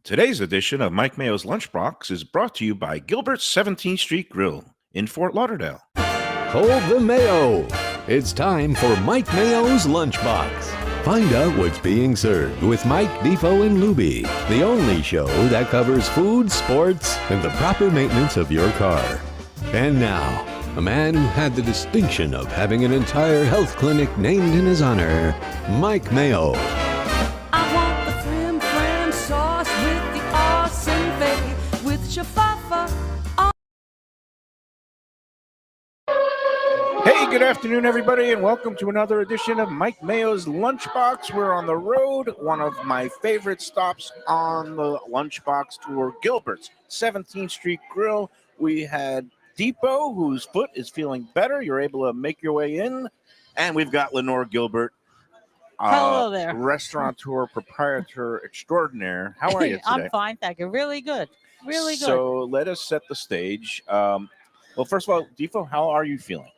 Today's edition of Mike Mayo's Lunchbox is brought to you by Gilbert's 17th Street Grill in Fort Lauderdale. Hold the mayo. It's time for Mike Mayo's Lunchbox. Find out what's being served with Mike, Defo, and Lubie, the only show that covers food, sports, and the proper maintenance of your car. And now, a man who had the distinction of having an entire health clinic named in his honor, Mike Mayo. I want the flim flam sauce with the awesome fave with shafafa. Hey, good afternoon, everybody, and welcome to another edition of Mike Mayo's Lunchbox. We're on the road, one of my favorite stops on the Lunchbox tour, Gilbert's 17th Street Grill. We had Defo, whose foot is feeling better. You're able to make your way in. And we've got Lenoire Gilbert. Hello there. Restaurateur, proprietor extraordinaire. How are you today? I'm fine, thank you. Really good. Really good. So let us set the stage. Well, first of all, Defo, how are you feeling?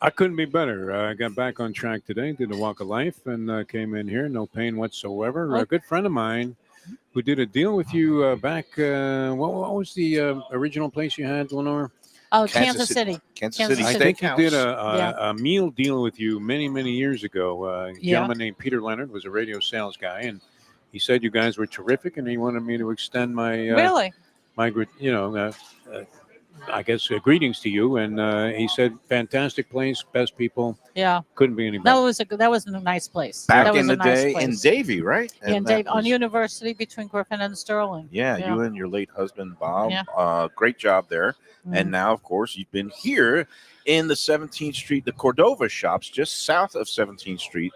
I couldn't be better. I got back on track today, did a walk of life, and came in here, no pain whatsoever. A good friend of mine who did a deal with you back, what was the original place you had, Lenore? Oh, Kansas City. Kansas City I think he Steakhouse. did a meal deal with you many, many years ago. A gentleman named Peter Leonard was a radio sales guy, and he said you guys were terrific, and he wanted me to extend my Really? my I guess greetings to you. And he said, fantastic place, best people. Yeah. Couldn't be any better. That was a nice place. Back that in was the a nice day place. in Davie, right? Yeah, And Dave, that on was- University between Griffin and Sterling. Yeah, Yeah. you and your late husband, Bob. Yeah. Great job there. Mhm. And now, of course, you've been here in the 17th Street, the Cordova shops, just south of 17th Street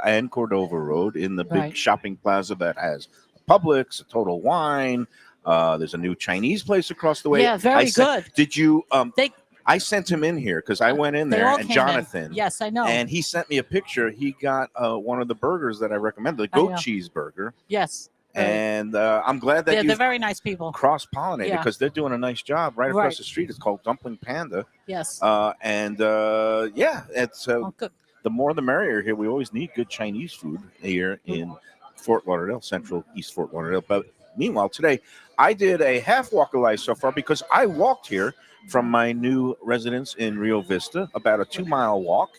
and Cordova Road in the big Right. shopping plaza that has a Publix, a Total Wine. There's a new Chinese place across the way. Yeah, very good. Did you? They- I sent him in here because I went in They there all and came Jonathan. in. Yes, I know. And he sent me a picture. He got one of the burgers that I recommended, the I goat know. cheese burger. Yes. And I'm glad that Yeah, you they're very nice people. cross-pollinated Yeah. because they're doing a nice job right across Right. the street. It's called Dumpling Panda. Yes. Yeah, it's Oh, good. the more the merrier here. We always need good Chinese food here in Fort Lauderdale, Central East Fort Lauderdale. But meanwhile, today I did a half walk of life so far because I walked here from my new residence in Rio Vista, about a 2-mile walk.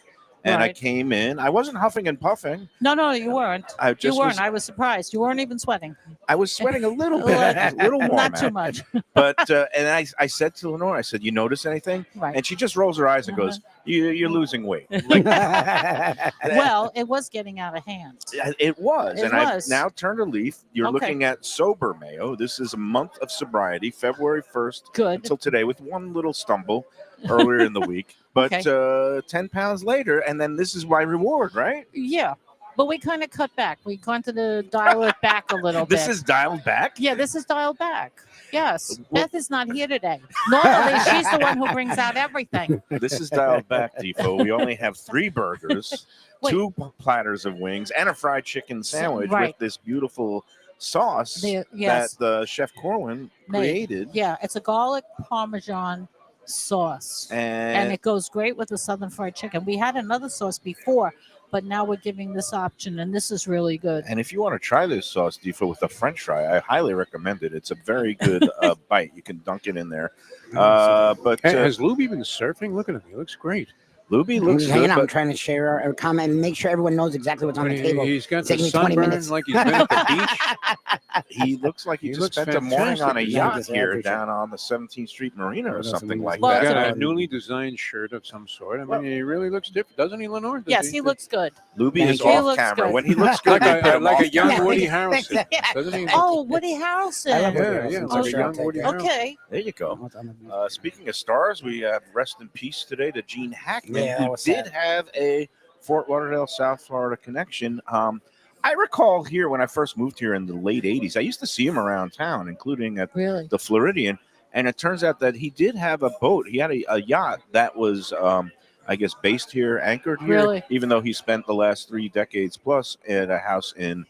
And I Right. came in. I wasn't huffing and puffing. No, you weren't. I You just weren't. was, I was surprised. You weren't even sweating. I was sweating a little bit, a little warm. Not too out. much. But and I said to Lenore, I said, "You notice anything?" Right. And she just rolls her eyes and goes, "You're losing weight." Like, Well, it was getting out of hand. it was, It and was. I've now turned a leaf. You're Okay. looking at sober Mayo. This is a month of sobriety, February 1st Good. until today, with one little stumble earlier in the week. But 10 pounds later, and then this is my reward, right? Yeah. But we kind of cut back. We kind of dial it back a little bit. This is dialed back. Yeah, this is dialed back. Yes. Well- Beth is not here today. Normally, she's the one who brings out everything. This is dialed back, Defo. We only have 3 burgers, Wait. 2 platters of wings, and a fried chicken sandwich Right. with this beautiful sauce Yes. that the Chef Corwin Made. created. Yeah, it's a garlic parmesan sauce. And And it goes great with the southern fried chicken. We had another sauce before, but now we're giving this option, and this is really good. if you want to try this sauce, Defo, with a French fry, I highly recommend it. It's a very good bite. You can dunk it in there. But Hey, has Lubie been surfing? Look at him. He looks great. Lubie I'm looks just hanging good. out. I'm But trying to share a comment and make sure everyone knows exactly what's on the table. He's got the Taking me 20 sunburn minutes. like he's been at the beach. he looks like he, He just looks spent a morning on a fantastic. yacht Yeah, here appreciate it. down on the 17th Street Marina or That's something amazing. like Well, He's that. got a it's newly designed shirt of some sort. I mean, he really looks different, doesn't he, Lenore? Does Yes, he looks good. Lubie Thank is you. He off looks camera. good. When he looks good, like we put him a off young camera. Woody Thanks. Harrelson, doesn't he? Oh, Woody Harrelson. I love Woody Yeah, Harrelson. yeah, So like a sure, I'll young take Woody it. Harrelson. Okay. There you go. What's on the- Speaking of stars, we have rest in peace today to Gene Hackman, Yeah, that who was did sad. have a Fort Lauderdale, South Florida connection. I recall here when I first moved here in the late 80s, I used to see him around town, including at Really? the Floridian. And it turns out that he did have a boat. He had a yacht that was, I guess, based here, anchored here, Really? even though he spent the last 3 decades plus at a house in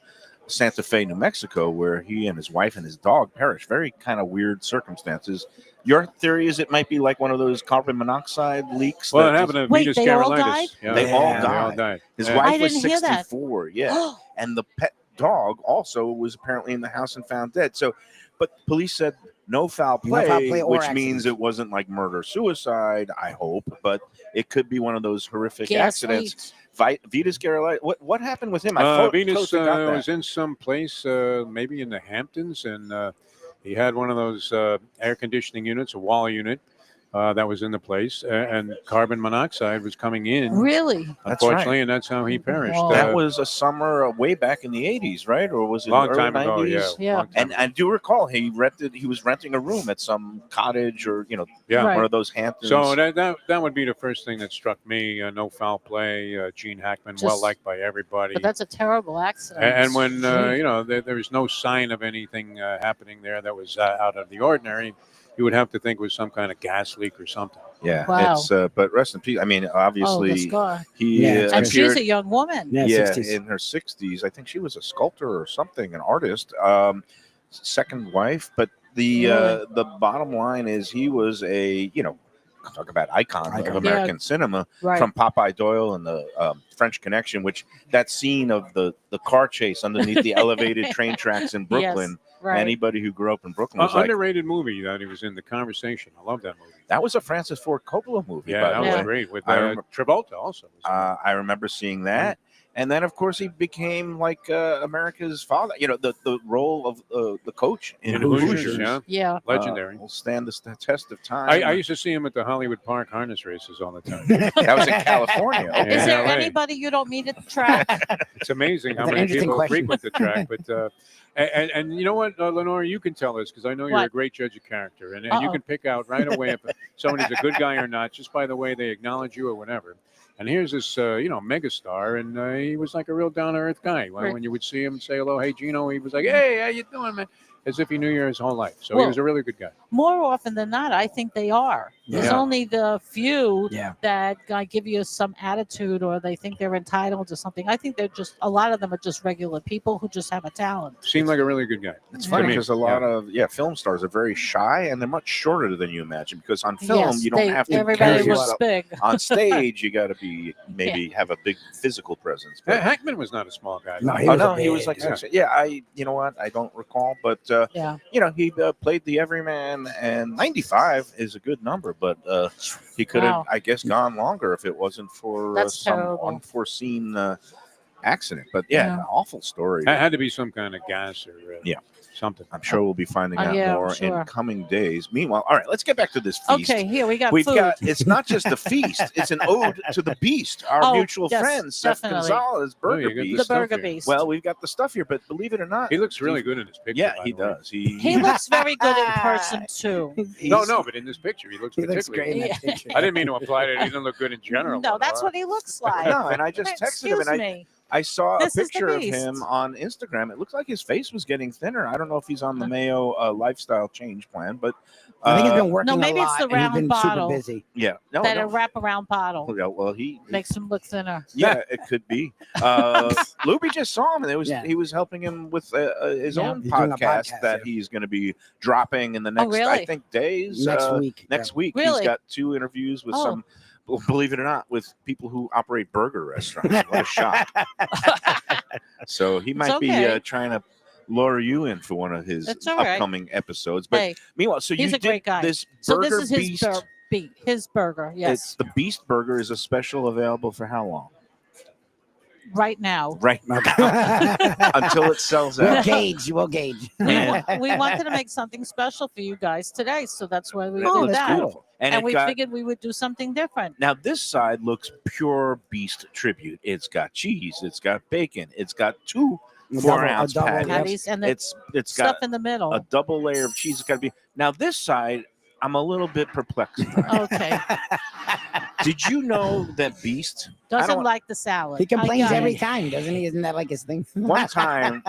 Santa Fe, New Mexico, where he and his wife and his dog perished. Very kind of weird circumstances. Your theory is it might be like one of those carbon monoxide leaks. Well, that it happened to Wait, Venus they all Carolitis. died? Yeah, They all They all died. died. His Yeah. wife I was didn't hear that. 64, yeah. And the pet dog also was apparently in the house and found dead. So, but police said no foul No play, foul play or which means accident. it wasn't like murder suicide. I hope, but it could be one of those horrific Gas accidents. leaks. Vitas Garrelli, what happened with him? I Venus totally got that. was in some place, maybe in the Hamptons, and he had one of those air conditioning units, a wall unit, that was in the place, and carbon monoxide was coming in. Really? That's Unfortunately, and that's how he perished. Wow. That was a summer way back in the 80s, right? Or was it long early time 90s? ago. Yeah. Yeah. Long time And ago. I do recall he was renting a room at some cottage or yeah. Right. one of those Hamptons. So that would be the first thing that struck me. No foul play. Gene Hackman, well Just- liked by everybody. But that's a terrible accident. And when Gee. there was no sign of anything happening there that was out of the ordinary, you would have to think it was some kind of gas leak or something. yeah, Wow. it's but rest in peace. I mean, Oh, the obviously scar. he Yeah, it's And she's appeared a young woman. Yeah, yeah 60s. in her 60s. I think she was a sculptor or something, an artist. Second wife, but the Really? the bottom line is he was a talk about icon of Icon. American cinema. Right. From Popeye Doyle and the French Connection, which that scene of the car chase underneath the elevated train tracks in Brooklyn. Right. Anybody who grew up in Brooklyn was like, Underrated movie that he was in, The Conversation. I love that movie. that was a Francis Ford Coppola movie. Yeah, by that the was way. great with I remember- Travolta also. I remember seeing that. And then, of course, he became like America's father. The role of the coach in In Hoosiers. Hoosiers, yeah. Yeah. Legendary. Will stand the test of time. I used to see him at the Hollywood Park harness races all the time. that was in California. Yeah. Is there LA. anybody you don't meet at the track? It's amazing how That's an many interesting people question. frequent the track. But and you know what, Lenore, you can tell us because I know you're a What? great judge of character, and you Uh-oh. can pick out right away if somebody's a good guy or not just by the way they acknowledge you or whatever. And here's this, megastar, and he was like a real down-to-earth guy. Right. When you would see him say hello, hey Gino, he was like, hey, how you doing, man? As if he knew you his whole life. So he Well, was a really good guy. More often than not, I think they are. There's Yeah. only the few Yeah. that give you some attitude or they think they're entitled to something. I think a lot of them are just regular people who just have a talent. Seemed like a really good guy. It's To funny me, because a lot of film stars are very shy and they're much shorter than you imagine. Because on film, Yes, you don't have to everybody carry was yourself. big. On stage, you got to be maybe have a big physical presence. But, Hackman was not a small guy. No, he oh was no, a he was big- like yeah. you know what? I don't recall, but Yeah. he played the everyman, and 95 is a good number, but he could have, Wow. I guess, gone longer if it wasn't for That's some terrible. unforeseen accident. But yeah, Yeah. awful story. It had to be some kind of gas or Yeah. something. I'm sure we'll be finding out yeah, I'm more sure. in coming days. Meanwhile, all right, let's get back to this feast. Okay, here we got We've food. got, it's not just a feast, it's an ode to the beast, our Oh, mutual yes, friend, Seth definitely. Gonzalez, Oh, you Burger got the Beast. the stuff Burger here. Beast. Well, we've got the stuff here, but believe it or not, He looks really good in his picture. yeah, by he the way. does. He Looks very good in person too. No, but in this picture, he looks He looks particularly great in that Yeah. picture. I didn't mean to imply that he didn't look good in general. No, that's Lenore. what he looks like. No, and I just texted him, Excuse and me. I saw This a is the picture of beast. him on Instagram. It looks like his face was getting thinner. I don't know if he's on the Mayo lifestyle change plan, but I think he's been working No, maybe a it's lot, the and he's round been bottle. super busy. yeah, no, That no. a wraparound bottle Yeah, well, he makes him look thinner. yeah, it could be. Lubie just saw him, and he was helping him with his Yeah. own He's doing a podcast podcast, that yeah. he's going to be dropping in the next, really? I think, days. Next week. Next week, Really? he's got 2 interviews with Oh. some. Well, believe it or not, with people who operate burger restaurants. What a shock! So he might be okay. trying to lure you in for one of his That's all right. upcoming episodes. But Hey, meanwall, so he's you a great did guy. this so Burger this is his Beast. his burger. It's Yes, the Beast Burger is a special available for how long? right now. Right until it sells We'll out. gauge. We'll gauge. We wanted to make something special for you guys today, so that's why we Oh, did that's that. beautiful. And, And it we got, figured we would do something different. now this side looks pure Beast tribute. It's got cheese, it's got bacon, it's got 2 A 4-ounce double, patties. yep. Patties and the It's stuff got in the middle. a double layer of cheese. It's got to be. Now this side, I'm a little bit perplexed. Okay, Did you know that Beast doesn't don't- like the salad. He complains I got every it. time, doesn't he? Isn't that like his thing? one time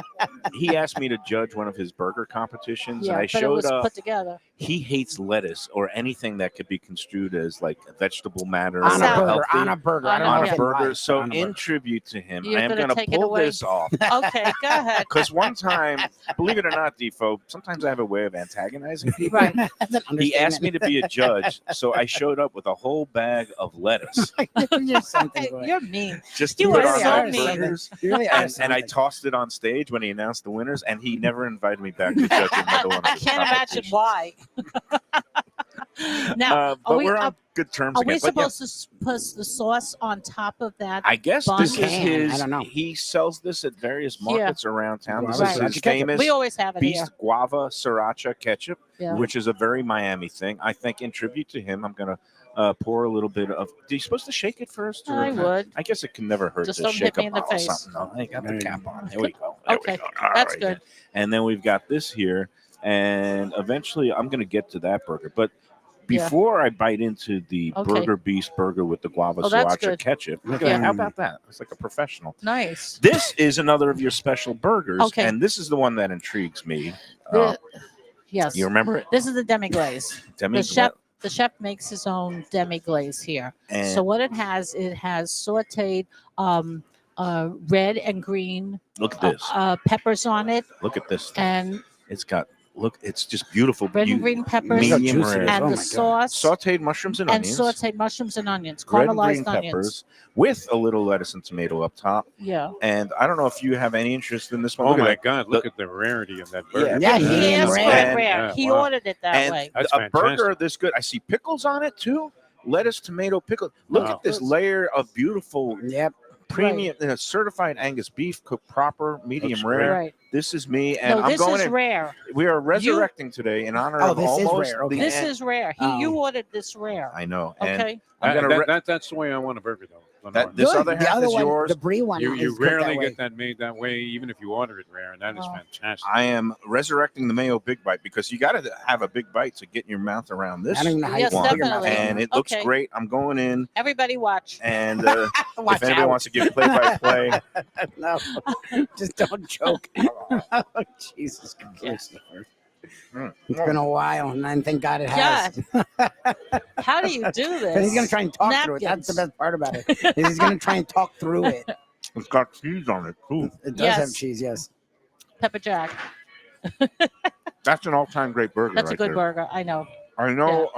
he asked me to judge one of his burger competitions, Yeah, and I but it showed was up. put together. He hates lettuce or anything that could be construed as like a vegetable matter on or a Salad. burger. healthy. On a burger. I don't On know a if it's burger. right, So on a in burger. tribute to him, You're I am gonna going to take it pull away? this off. Okay, go ahead. Because one time, believe it or not, Defo, sometimes I have a way of antagonizing people. Right. That's an He asked me understatement. to be a judge, so I showed up with a whole bag of lettuce. You're something, boy. You're mean. Just to You put are on so my mean. burgers. You really are And I something. tossed it on stage when he announced the winners, and he never invited me back to judge another one of I his can't imagine competitions. why. Now, But we- we're on good terms are again. we But yeah, supposed to put the sauce on top of that? I guess bun? this is Can, I his. don't know. He sells this at various markets around town. This Guava is sriracha his ketchup. famous We always have it Beast here. Guava Sriracha ketchup, Yeah. which is a very Miami thing. I think in tribute to him, I'm going to pour a little bit of. Are you supposed to shake it first? I would. I guess it can never hurt Just to don't shake hit me a in the bottle of face. something. No, I got the There you cap on. There we go. There Okay, we go. All that's right. good. And then we've got this here, and eventually I'm going to get to that burger. But Yeah. before I bite into the Okay. Burger Beast burger with the guava Oh, that's sriracha good. ketchup, Yeah. how about that? It's like a professional. Nice. This is another of your special burgers, Okay. and this is the one that intrigues me. Yes. You remember it? This is the demi glaze. Demi, The chef makes his own demi glaze here. and So what it has sauteed red and green look at this. peppers on it, Look at this thing. and It's got it's just beautiful. red and green peppers, medium juicy it rare. is. and Oh the my God. sauce, Sauteed mushrooms and onions. sauteed mushrooms and onions, Red and green caramelized onions. peppers with a little lettuce and tomato up top. Yeah. And I don't know if you have any interest in this one. Oh Look at my that. God! Look at the rarity of that burger. Yeah, He medium asked for rare. it And- rare. Yeah, He wow. ordered it that And way. That's a burger fantastic. this good. I see pickles on it too. Lettuce, tomato, pickle. Look Wow. at this layer of beautiful Yep. premium, certified Angus beef, cooked proper, medium Looks rare. Right. This is me, and No, I'm this going is in. rare. We are resurrecting today in honor Oh, of this is almost rare, okay. the This end. is rare. You ordered this rare. I know. And Okay. I'm gonna That's the way I want a burger, though. Lenore. This Good. other The half other is one, yours. The brie one. You is cooked rarely that way. get that made that way, even if you order it rare, and that is Oh. fantastic. I am resurrecting the Mayo Big Bite because you got to have a big bite to get your mouth around this I don't even know how Yes, you can put your mouth definitely. around and it. it looks Okay. great. I'm going in, Everybody watch. and Watch if anybody out. wants to give play-by-play, No, just don't choke. Oh, Jesus Christ. It's been a while, and thank God it has. How do you do this? But he's going to try and talk through it. That's the Napkins. best part about it. Is he's going to try and talk through it. it's got cheese on it too. It does Yes. have cheese, yes. Pepper Jack. That's an all-time great burger. That's a right good there. burger. I know. I know.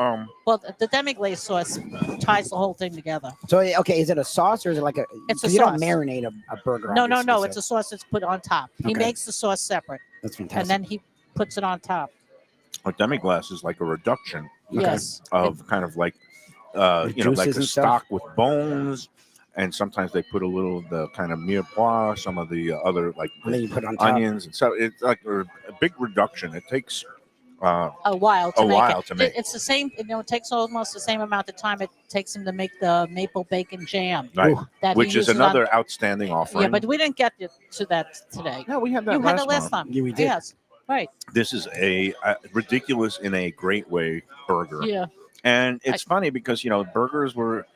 Well, the demi glaze sauce ties the whole thing together. So, okay, is it a sauce or is it like a... It's a 'cause you don't sauce. marinate a burger, No. obviously, It's so a sauce that's put on top. He Okay. makes the sauce separate, That's and fantastic. then he puts it on top. A demi-glace is like a reduction Yes. of kind of like, With you know, like juices a and stuff? stock with bones, and sometimes they put a little of the kind of mirepoix, some of the other like And then you put it on top. onions, and so it's like a big reduction. It takes A while to A make while it. to make. It's the same. You know, it takes almost the same amount of time it takes him to make the maple bacon jam. right, That he which is uses on- another outstanding offering. Yeah, but we didn't get to that today. no, we had that You had last it last month. time. Yeah, we did. Yes. Right. This is a ridiculous in a great way burger. Yeah. And it's funny because, you know, burgers were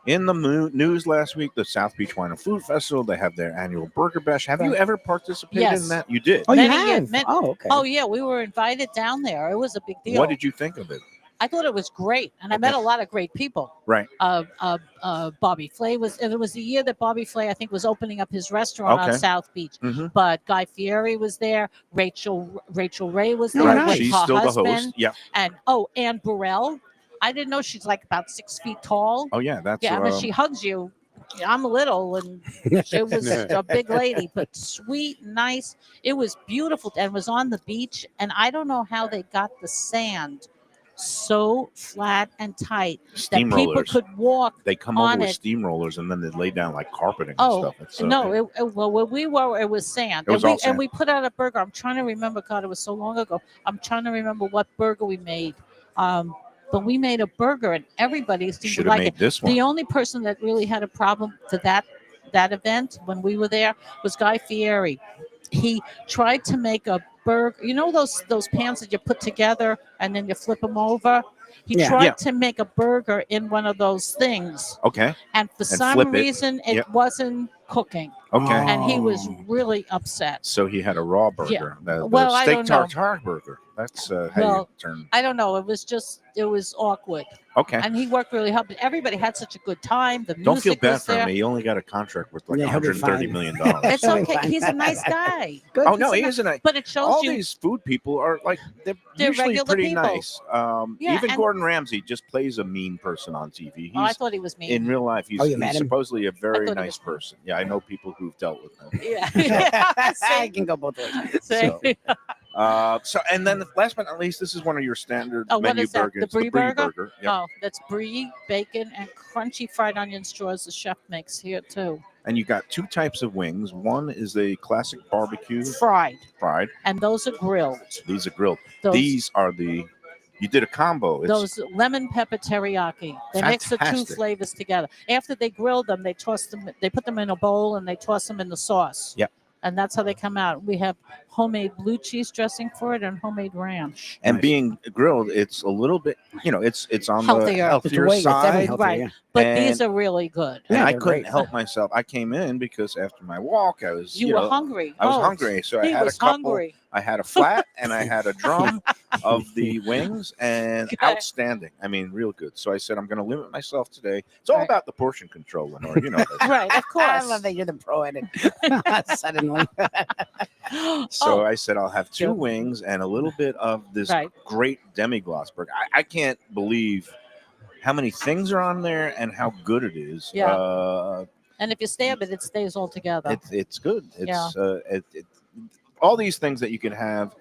in the news last week. The South Beach Wine and Food Festival, they have their annual Burger Bash. Have you Right. ever participated Yes. in that? You did. Oh, you Many years- have? many- Oh, okay. Oh yeah, we were invited down there. It was a big deal. What did you think of it? I thought it was great, and I met a lot of great people. Right. Bobby Flay was. It was the year that Bobby Flay, I think, was opening up his restaurant on Okay. South Beach. Mhm. But Guy Fieri was there. Rachel Ray was Oh, there nice. with She's her still the husband. host. Yeah. And Anne Burrell. I didn't know she's like about 6 feet tall. Oh, yeah. That's Yeah, I mean, she hugs you. I'm little, and it was a big lady, but sweet, nice. It was beautiful, and was on the beach. And I don't know how they got the sand so flat and tight that people steamrollers. could walk. They come over on with it. steamrollers and then they lay down like carpeting Oh, and stuff. It's, No, well, where we were, it was sand. It was and, all we, sand. and we put out a burger. I'm trying to remember. God, it was so long ago. I'm trying to remember what burger we made. But we made a burger, and everybody seemed should to have like made it. this one. The only person that really had a problem to that event when we were there was Guy Fieri. He tried to make a burger. You know those pans that you put together and then you flip them over. He Yeah. tried Yeah. to make a burger in one of those things, Okay. and for some flip it. reason it Yep. wasn't cooking, Okay. and he was Oh. really upset. So he had a raw burger. The Well, I steak don't know. tartare burger. That's how Well, you turn. I don't know. It was awkward. Okay. And he worked really hard. But everybody had such a good time. The music Don't feel bad was for there. him. He only got a contract worth like Yeah, he'll be $130 fine. million. It's He'll be okay. fine. He's a nice guy. Good. Oh no, He's he a isn't. But it shows All you. these food people are like they're usually regular pretty people. nice. Yeah, Even and- Gordon Ramsay just plays a mean person on TV. Oh, I He's thought he was mean. in real life. Oh, you met He's him? supposedly a very thought he nice was mean. person. Yeah, I know people who've dealt with him. Yeah. I See? can go both ways. See? So and then last but not least, this is one of your standard Oh, what menu is that? burgers. The Brie burger? Yep. Oh, that's brie, bacon, and crunchy fried onion straws the chef makes here too. And you got two types of wings. One is a classic barbecue Fried. And those are grilled. These are grilled. Those, These are the. You did a combo. It's those lemon pepper teriyaki. They mix the two Fantastic. flavors together. After they grill them, they toss them. They put them in a bowl and they toss them in the sauce. Yep. And that's how they come out. We have homemade blue cheese dressing for it and homemade ranch. and Nice. being grilled, it's a little bit. It's on Healthier. the It's It's healthier way- it's definitely side. healthier, Right. yeah. But these And- are really good. And Yeah, I they're couldn't great. help myself. I came in because after my walk, I was You were hungry. I was Oh, hungry, so I He had was a couple. hungry. I had a flat and I had a drum of the wings, and Good. outstanding. I mean, real good. So I said I'm going to limit myself today. It's all Right. about the portion control, Lenoire. You know this. Right, of I course. love that you're the pro at it. Suddenly. So Oh, I said I'll have two Sure. wings and a little bit of this Right. great demi-glace burger. I can't believe how many things are on there and how good it is. Yeah. and if you stab it, it stays all together. It's good. Yeah. It's all these things that you can have.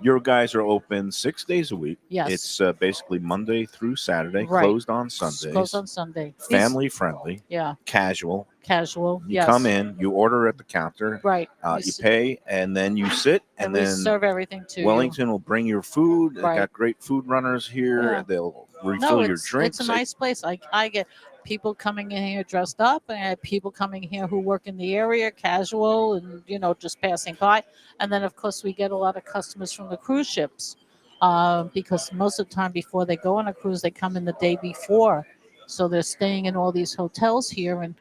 Your guys are open 6 days a week. Yes. It's basically Monday through Saturday, Right. closed on Sundays. Goes on Sunday. These- Family friendly, Yeah, casual. casual. You yes. come in, you order at the counter, Right. you s- pay, and then you sit, and we then serve everything to Wellington will bring your food. They've Right. got great food runners here. Yeah. They'll you. refill No, your it's drinks. a nice place. I get people coming in here dressed up, and I have people coming here who work in the area, casual, and just passing by. And then of course we get a lot of customers from the cruise ships, because most of the time before they go on a cruise, they come in the day before, so they're staying in all these hotels here, and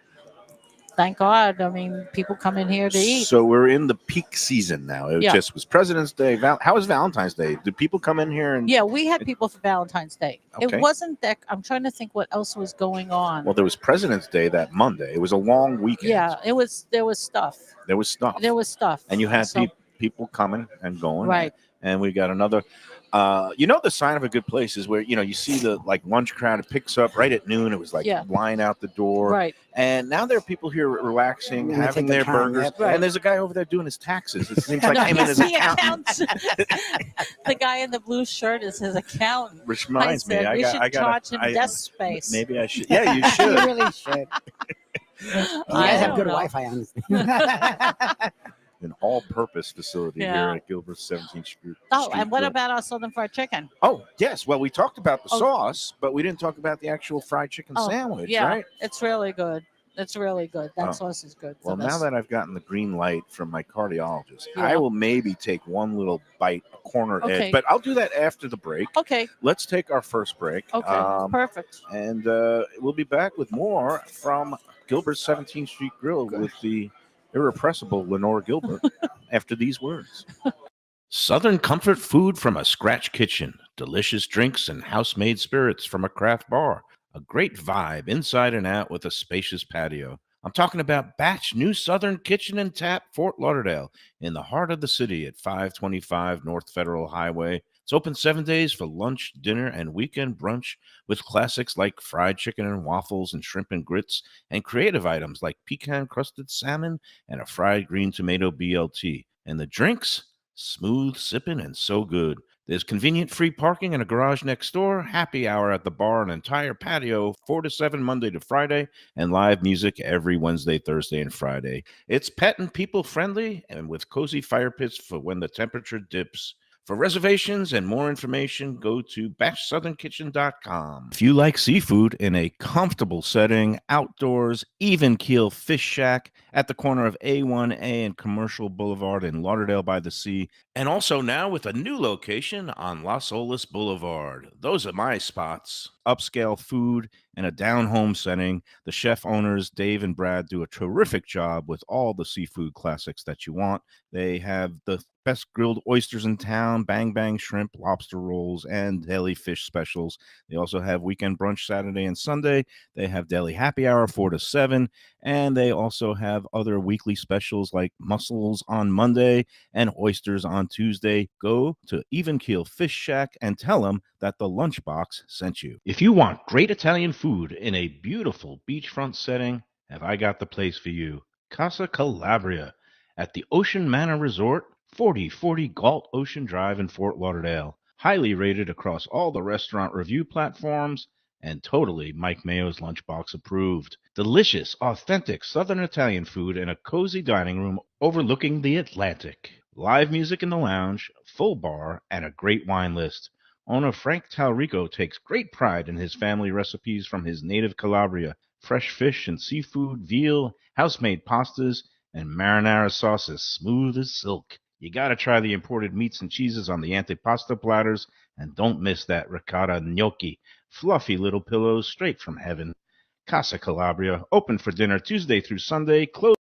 thank God. I mean, people come in here to eat. So we're in the peak season now. It Yeah. just was President's Day. How was Valentine's Day? Do people come in here and Yeah, we had people for Valentine's Day. Okay. It wasn't that. I'm trying to think what else was going on. Well, there was President's Day that Monday. It was a long weekend. Yeah, it was. There was stuff. There was stuff. There was stuff. And you had So- people coming and going. Right. And we got another. The sign of a good place is where you see the lunch crowd. It picks up right at noon. It was Yeah. line out the door. Right. And now there are people here relaxing, And they having take their their time, burgers. yep. Right. And there's a guy over there doing his taxes. It seems like No, I'm in he's his the accountant. the guy in the blue shirt is his accountant. Which I reminds me, said we I should got charge him desk space. Maybe I should. Yeah, you You should. really should. You I guys have don't good know. Wi-Fi, honestly. An all-purpose facility here Yeah. at Gilbert 17th Street. Oh, Street and what Grill. about our Southern Fried Chicken? Oh, yes. Well, we talked about the Oh. sauce, but we didn't talk about the actual fried chicken Oh, sandwich, Yeah, right? it's really good. It's really good. That Oh. sauce is good. for Well, now this. that I've gotten the green light from my cardiologist, Yeah. I will maybe take one little bite, a corner Okay. edge, but I'll do that after the break. Okay. Let's take our first break. Okay. Perfect. And we'll be back with more from Gilbert's 17th Street Grill with the irrepressible Lenore Gilbert after these words. Southern comfort food from a scratch kitchen, delicious drinks and house-made spirits from a craft bar, a great vibe inside and out with a spacious patio. I'm talking about Batch New Southern Kitchen and Tap, Fort Lauderdale, in the heart of the city at 525 North Federal Highway. It's open 7 days for lunch, dinner, and weekend brunch with classics like fried chicken and waffles and shrimp and grits, and creative items like pecan-crusted salmon and a fried green tomato BLT. And the drinks? Smooth sipping and so good. There's convenient free parking and a garage next door, happy hour at the bar, an entire patio, 4 to 7 Monday to Friday, and live music every Wednesday, Thursday, and Friday. It's pet and people friendly and with cozy fire pits for when the temperature dips. For reservations and more information, go to batchsouthernkitchen.com. If you like seafood in a comfortable setting, outdoors, even keel fish shack at the corner of A1A and Commercial Boulevard in Lauderdale by the Sea, and also now with a new location on Las Olas Boulevard. Those are my spots. Upscale food in a down-home setting. The chef owners, Dave and Brad, do a terrific job with all the seafood classics that you want. They have the best grilled oysters in town, bang bang shrimp, lobster rolls, and deli fish specials. They also have weekend brunch Saturday and Sunday. They have deli happy hour 4 to 7, and they also have other weekly specials like mussels on Monday and oysters on Tuesday. Go to Even Keel Fish Shack and tell them that the Lunchbox sent you. If you want great Italian food in a beautiful beachfront setting, have I got the place for you. Casa Calabria at the Ocean Manor Resort, 4040 Galt Ocean Drive in Fort Lauderdale. Highly rated across all the restaurant review platforms and totally Mike Mayo's Lunchbox approved. Delicious, authentic Southern Italian food in a cozy dining room overlooking the Atlantic. Live music in the lounge, full bar, and a great wine list. Owner Frank Talrico takes great pride in his family recipes from his native Calabria. Fresh fish and seafood, veal, house-made pastas, and marinara sauces smooth as silk. You gotta try the imported meats and cheeses on the antipasto platters, and don't miss that ricotta gnocchi. Fluffy little pillows straight from heaven. Casa Calabria, open for dinner Tuesday through Sunday, closed.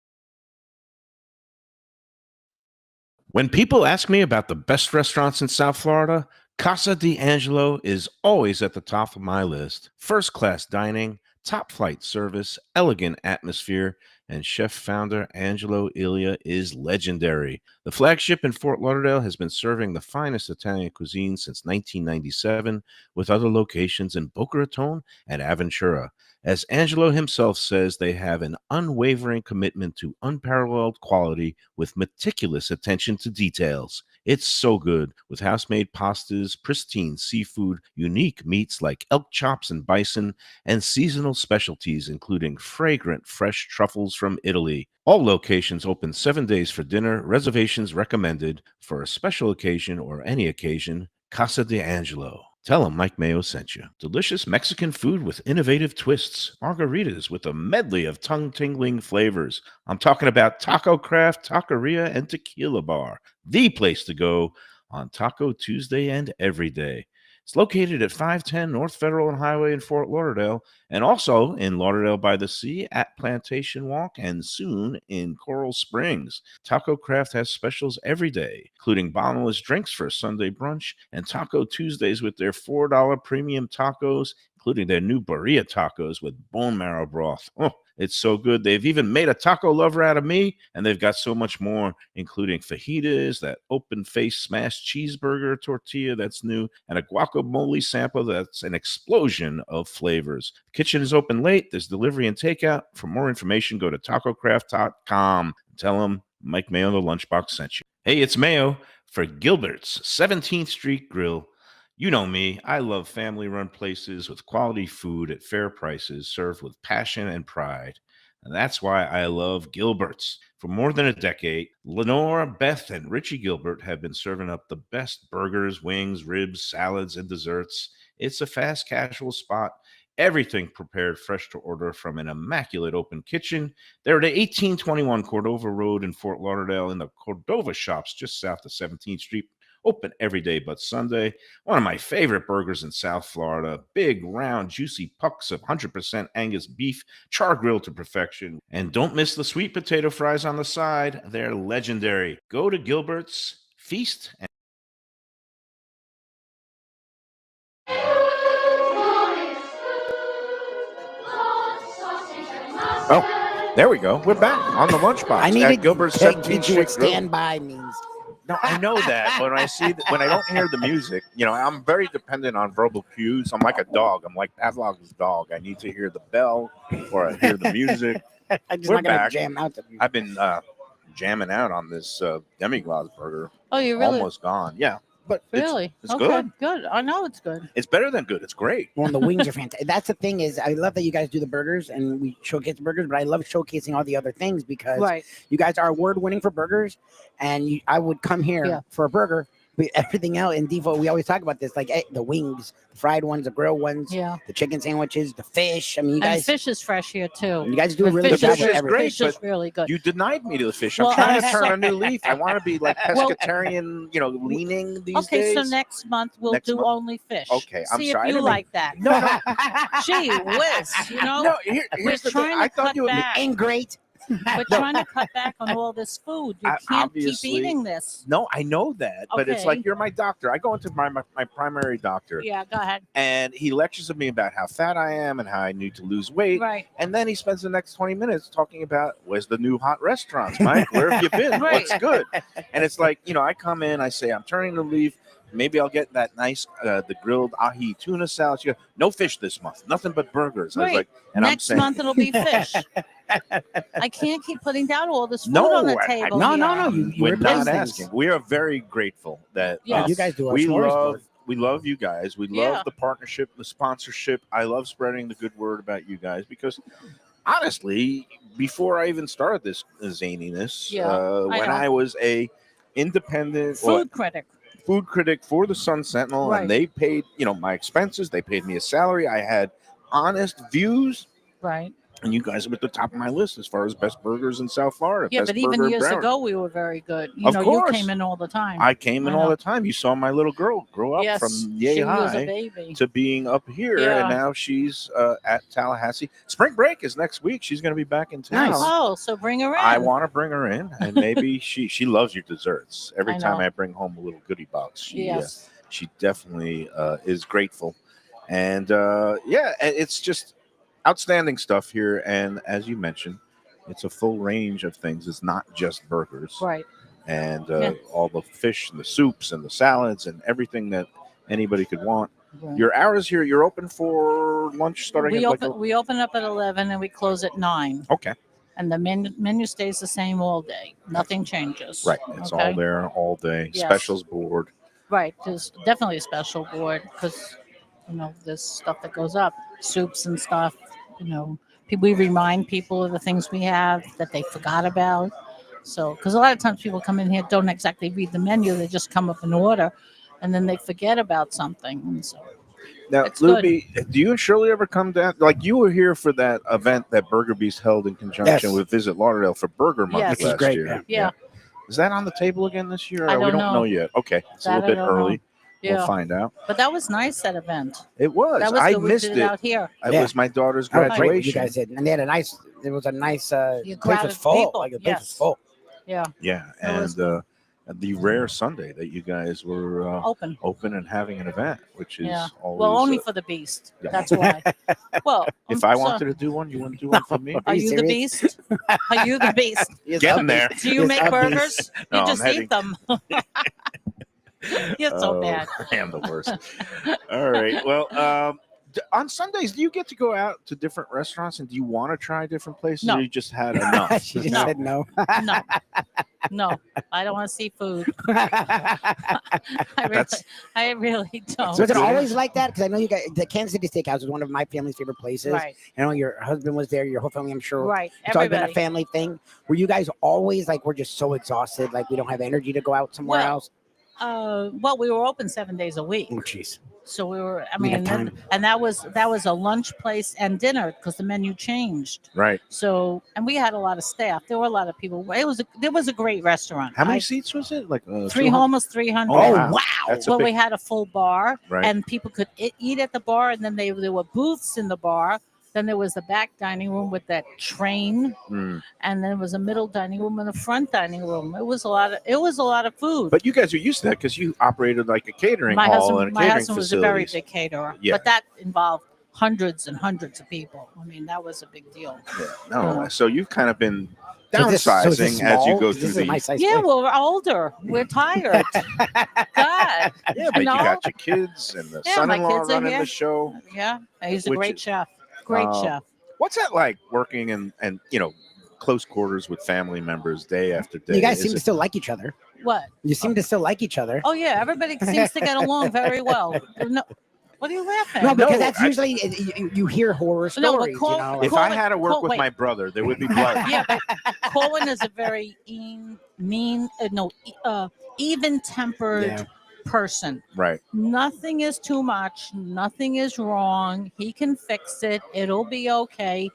When people ask me about the best restaurants in South Florida, Casa D'Angelo is always at the top of my list. First-class dining, top-flight service, elegant atmosphere, and chef-founder Angelo Ilia is legendary. The flagship in Fort Lauderdale has been serving the finest Italian cuisine since 1997, with other locations in Boca Raton and Aventura. As Angelo himself says, they have an unwavering commitment to unparalleled quality with meticulous attention to details. It's so good, with house-made pastas, pristine seafood, unique meats like elk chops and bison, and seasonal specialties including fragrant fresh truffles from Italy. All locations open 7 days for dinner. Reservations recommended. For a special occasion or any occasion, Casa D'Angelo. Tell them Mike Mayo sent you. Delicious Mexican food with innovative twists. Margaritas with a medley of tongue-tingling flavors. I'm talking about Taco Craft, Taqueria, and Tequila Bar. The place to go on Taco Tuesday and every day. It's located at 510 North Federal and Highway in Fort Lauderdale, and also in Lauderdale by the Sea at Plantation Walk, and soon in Coral Springs. Taco Craft has specials every day, including bottomless drinks for a Sunday brunch, and Taco Tuesdays with their $4 premium tacos, including their new birria tacos with bone marrow broth. Oh, it's so good. They've even made a taco lover out of me, and they've got so much more, including fajitas, that open-faced smashed cheeseburger tortilla that's new, and a guacamole sample that's an explosion of flavors. The kitchen is open late. There's delivery and takeout. For more information, go to tacocraft.com. Tell them Mike Mayo, the Lunchbox, sent you. Hey, it's Mayo for Gilbert's 17th Street Grill. You know me, I love family-run places with quality food at fair prices served with passion and pride. And that's why I love Gilbert's. For more than a decade, Lenoire, Beth, and Richie Gilbert have been serving up the best burgers, wings, ribs, salads, and desserts. It's a fast casual spot. Everything prepared fresh to order from an immaculate open kitchen. They're at 1821 Cordova Road in Fort Lauderdale in the Cordova Shops just south of 17th Street. Open every day but Sunday. One of my favorite burgers in South Florida. Big, round, juicy pucks of 100% Angus beef, char grilled to perfection. And don't miss the sweet potato fries on the side. They're legendary. Go to Gilbert's, feast, and oh, there we go. We're back on the Lunchbox. I need at Gilbert's to 17th teach you Street what Grill. standby means. No, I know that. When I see, when I don't hear the music, you know, I'm very dependent on verbal cues. I'm like a dog. I'm like Pavlov's dog. I need to hear the bell or I hear the music. I'm just We're not going back. to jam out the music. I've been jamming out on this demi-glace burger. Oh, you really? Almost gone. Yeah, but Really? it's okay, good. Good. I know it's good. It's better than good. It's great. Well, and the wings are fantastic. That's the thing is, I love that you guys do the burgers and we showcase the burgers, but I love showcasing all the other things because Right. you guys are award winning for burgers, and I would come here Yeah. for a burger, everything else in Defo, we always talk about this, like the wings, the fried ones, the grilled ones, Yeah. the chicken sandwiches, the fish. I mean, you And guys, fish is fresh here too. you guys do a The really good fish job is with great, everything. Fish is but really good. You denied me to the fish. Well, I'm trying to so- turn a new leaf. I want to be like pescatarian, leaning these Okay, days. so next month we'll Next do month? only fish. Okay, I'm See sorry, I if you didn't mean- like that. No. Gee whiz, No, we're here's the thing. trying I to thought cut you would back. Ain't great. We're trying to cut back on all this food. You can't keep obviously- eating this. No, I know that, but it's Okay. like you're my doctor. I go into my primary doctor, Yeah, go ahead. and he lectures to me about how fat I am and how I need to lose weight. Right. And then he spends the next 20 minutes talking about where's the new hot restaurants, Mike? Where have you been? Right. What's good? And it's like, I come in, I say, I'm turning the leaf. Maybe I'll get that nice, the grilled ahi tuna salad. She goes, no fish this month, nothing but burgers. I was Right. like, and Next I'm saying, month it'll be fish. I can't keep putting down all this food No, on the I- table. No, here. no, no. You we're replace not things. asking. We are very grateful that Yes. You guys do our we smorgasbord. love you guys. We Yeah. love the partnership, the sponsorship. I love spreading the good word about you guys because honestly, before I even started this zaniness, Yeah, I when know. I was a independent Food critic. food critic for the Sun Sentinel, Right. and they paid, my expenses. They paid me a salary. I had honest views. Right. And you guys are at the top of my list as far as best burgers in South Florida. Yeah, best but even burger in years Broward. ago we were very good. Of You course. came in all the time. I came in I all know. the time. You saw my little girl grow up yes, from yay she was a high baby. to being up here, Yeah. and now she's at Tallahassee. Spring break is next week. She's going to be back in town. Nice. Oh, so bring her in. I want to bring her in, and maybe she loves your desserts. Every I time know. I bring home a little goodie box, Yes. she definitely is grateful, and it's just outstanding stuff here. And as you mentioned, it's a full range of things. It's not just burgers, Right. and Yeah. all the fish and the soups and the salads and everything that anybody could want. Right. Your hours here, you're open for lunch starting We at open we open up at 11 and we close at 9. okay, And the menu stays the same all day. Nothing changes. right. It's Okay? all there all day. Yes. Specials board. Right. There's definitely a special board because there's stuff that goes up, soups and stuff. We remind people of the things we have that they forgot about. So, because a lot of times people come in here don't exactly read the menu; they just come up in order, and then they forget about something. And so, Now, It's good. Lubie, do you and Shirley ever come down? Like you were here for that event that Burger Beast held in conjunction Yes. with Visit Lauderdale for Burger Month Yes. last Which is great, year. yeah. Is that on the table again this year? I we don't don't know yet. Okay, it's a That little I bit don't know. early. yeah. We'll find out. But that was nice, that event. It was. That was I good. We missed did it. out here. It Yeah. was my daughter's That was great what graduation. you guys did, and they had it was a nice. You place crowded was full. people, Like the place was yes. full. Yeah, Yeah, It was and the rare Sunday that you guys were open. open and having an event, which is Yeah. always. Well, only for the beast. yeah. That's why. Well, if I wanted to do one, you wouldn't do one for me. Are you you the serious? beast? Are you the beast? Yes, Getting there. Do you Yes, make I'm burgers? No, You I'm just heading- eat them. You're so Oh, bad. I am the worst. All right. Well, on Sundays, do you get to go out to different restaurants and do you want to try different places? No. Or you just had enough? she just No. said no. No, no, I don't want to see food. That's- I really don't. So is it good. always like that? Because I know you guys, the Kansas City Steakhouse is one of my family's favorite places. Right, I know your husband was there, your whole family, I'm sure. right. It's always been a Everybody. family thing. Were you guys always like, we're just so exhausted, like we don't have energy to go out somewhere Well, else? Well, we were open 7 days a week, Oh, jeez. so we were. I We got mean, time. and that was a lunch place and dinner because the menu changed. Right. So, and we had a lot of staff. There were a lot of people. There was a great restaurant. How many seats was it? Like 300, almost 300. Oh, Oh, wow. wow. That's a Well, big. we had a full bar, Right. and people could eat at the bar, and then there were booths in the bar. Then there was the back dining room with that train, Mm. and then there was a middle dining room and a front dining room. It was a lot of food. But you guys are used to that because you operated like a catering hall and a my catering husband was a very facility. big caterer, Yeah. but that involved hundreds and hundreds of people. I mean, that was a big deal. Yeah. No, so you've kind of been So is downsizing this as you small? go This through is a the. nice size Yeah, place. well, we're older. We're tired. God. Yeah, but No. you got your kids and the Yeah, my son-in-law kids are running here. the show. Yeah, he's a Which great is- chef. Great chef. What's that like working in and close quarters with family members day after day? You guys Is seem to it- still like each other. What? You seem to still like each other. Oh yeah, everybody seems to get along very well. No, what are you laughing? No, because No, that's I- usually you hear horror No, but stories. call- you know, if Call I it- had to work call- with wait. my brother, there would be blood. Yeah, but Colin is a very even-tempered, Yeah. person. Right. Nothing is too much. Nothing is wrong. He can fix it. It'll be okay.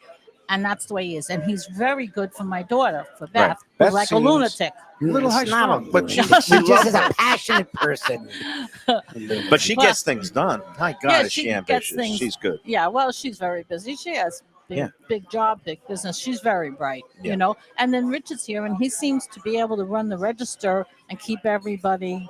And that's the way he is. And he's very good for my daughter, for Beth, Right. who's Beth like a seems lunatic. little high It's not strung, a but she, lunatic. we She just love is a her. passionate person. But she Well, gets things done. My God, yeah, is she she gets ambitious? things- She's good. Yeah, well, she's very busy. She has big job, big business. She's very bright, Yeah. you know. And then Richard's here, and he seems to be able to run the register and keep everybody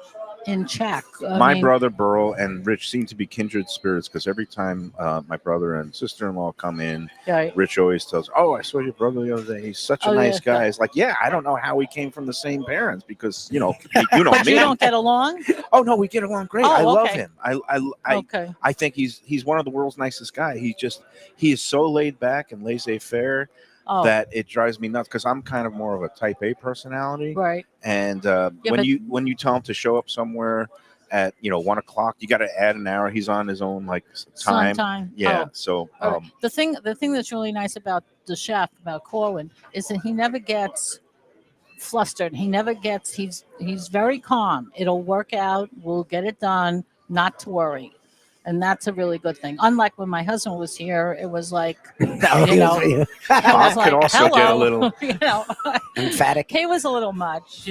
in check. My brother Burl and Rich seem to be kindred spirits because every time my brother and sister-in-law come in, Yeah. Rich always tells, "Oh, I saw your brother the other day. He's such a Oh, nice yeah. guy." It's like, yeah, I don't know how we came from the same parents because you know me. But you don't get along? Oh no, we get along great. Oh, I love okay. him. I Okay. I think he's one of the world's nicest guy. He is so laid back and laissez-faire Oh, that it drives me nuts because I'm kind of more of a type A personality. right. And Yeah, but- when you tell him to show up somewhere at 1 o'clock, you got to add an hour. He's on his own like time. Sometime. Yeah. Oh. So All right. The thing that's really nice about the chef, about Corwin, is that he never gets flustered. He never gets. He's very calm. It'll work out. We'll get it done. Not to worry, and that's a really good thing. Unlike when my husband was here, it was like it Bob was like, could also hello, get a little emphatic. He was a little much,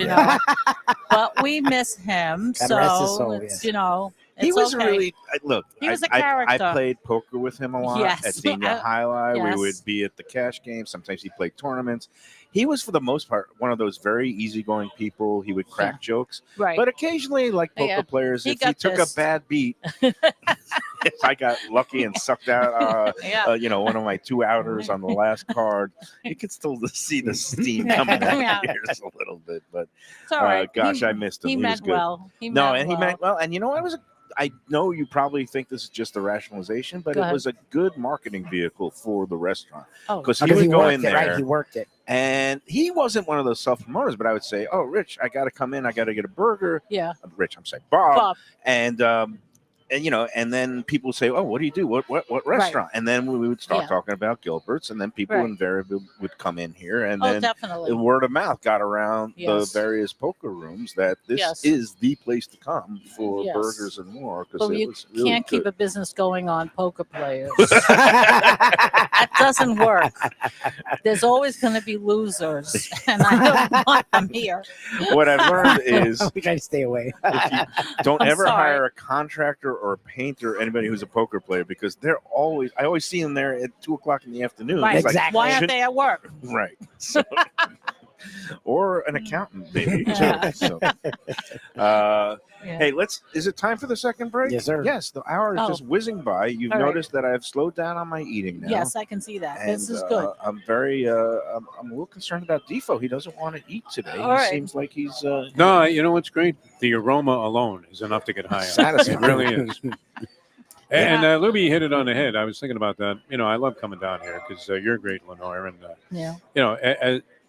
but we miss him. God rest his So soul, it's, yes. He it's was okay. really look. He was a I character. played poker with him a lot Yes. at Senior Highlight. Yes. We would be at the cash game. Sometimes he played tournaments. He was, for the most part, one of those very easygoing people. He would crack jokes, Right. but occasionally, like poker Yeah. players, He if he got took pissed. a bad beat, if I got lucky and sucked out, Yeah. one of my 2 outers on the last card, you could still see the steam coming out Yeah. of your ears a little bit. But It's all right. gosh, I missed him. He was meant good. well. He No, meant and well. he meant well. And I know you probably think this is just a rationalization, but Go it ahead. was a good marketing vehicle for the restaurant Oh, because he Because would he go worked in it, right? there He worked it. and he wasn't one of those self promoters. But I would say, "Oh, Rich, I got to come in. I got to get a burger." yeah. Rich, I'm saying Bob, Bob. and and then people would say, "Oh, what do you do? What restaurant?" And then we would start Yeah. talking about Gilbert's, and then people Right. invariably would come in here, and Oh, then definitely. the word of mouth got around Yes. the various poker rooms that this Yes. is the place to come for Yes. burgers and more because But it you was really can't keep good. a business going on poker players. That doesn't work. There's always going to be losers, and I don't want them here. What I've learned is We try to stay away. don't I'm ever sorry. hire a contractor or a painter, anybody who's a poker player, because I always see them there at 2 o'clock in the afternoon. Right. It's like, Exactly. Why aren't should- they at work? Right. So, or an accountant, maybe. Too. Yeah. So, Yeah. hey, is it time for the second break? Yes, sir. Yes, the hour is Oh. just whizzing by. You've All right. noticed that I've slowed down on my eating now. Yes, I can see that. And, This is good. I'm very, I'm a little concerned about Defo. He doesn't want to eat today. All He right. seems like he's No, you know what's great? The aroma alone is enough to get high on. Satisfying. It really is. And Lubie hit it on the head. I was thinking about that. I love coming down here because you're great, Lenoire. And, Yeah.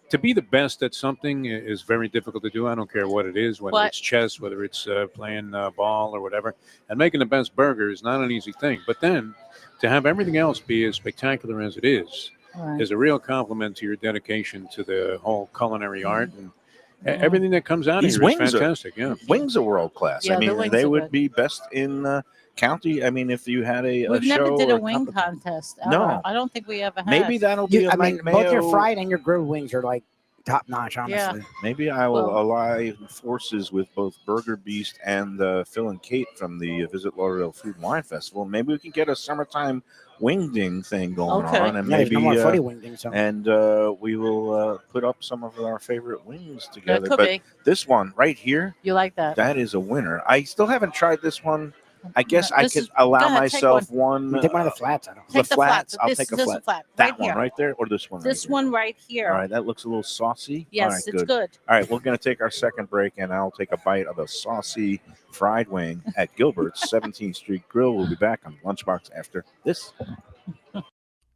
to be the best at something is very difficult to do. I don't care what it is, whether What? it's chess, whether it's playing ball or whatever. And making the best burger is not an easy thing. But then to have everything else be as spectacular as it is Right. a real compliment to your dedication to the whole culinary art and everything that comes out of These here is wings are- fantastic. Yeah. wings are world class. Yeah, I the mean, wings they are would good. be best in county. I mean, if you had a We've show never did or a wing competition. contest. Ever. No. I don't think we ever had. Maybe that'll be a I mean, Mike both your Mayo- fried and your grilled wings are like top notch, honestly. Maybe I will Well- ally forces with both Burger Beast and Phil and Kate from the Visit Lauderdale Food and Wine Festival. Maybe we can get a summertime wingding thing going Okay. on, and Yeah, there's maybe no more footy wingding, so. and we will put up some of our favorite wings That together. could But be. this one right here, You like that? that is a winner. I still haven't tried this one. I guess I This could is- allow go ahead, take myself one. You take one of the flats. I don't. the Take the flats. flats. I'll This- take a this flat. flat. That Right one here. right there, or this one. This right one right here. All right, that looks a little saucy. Yes, All right, it's good. All right, we're going to take our second break, and I'll take a bite of a saucy fried wing at Gilbert's 17th Street Grill. We'll be back on Lunchbox after this.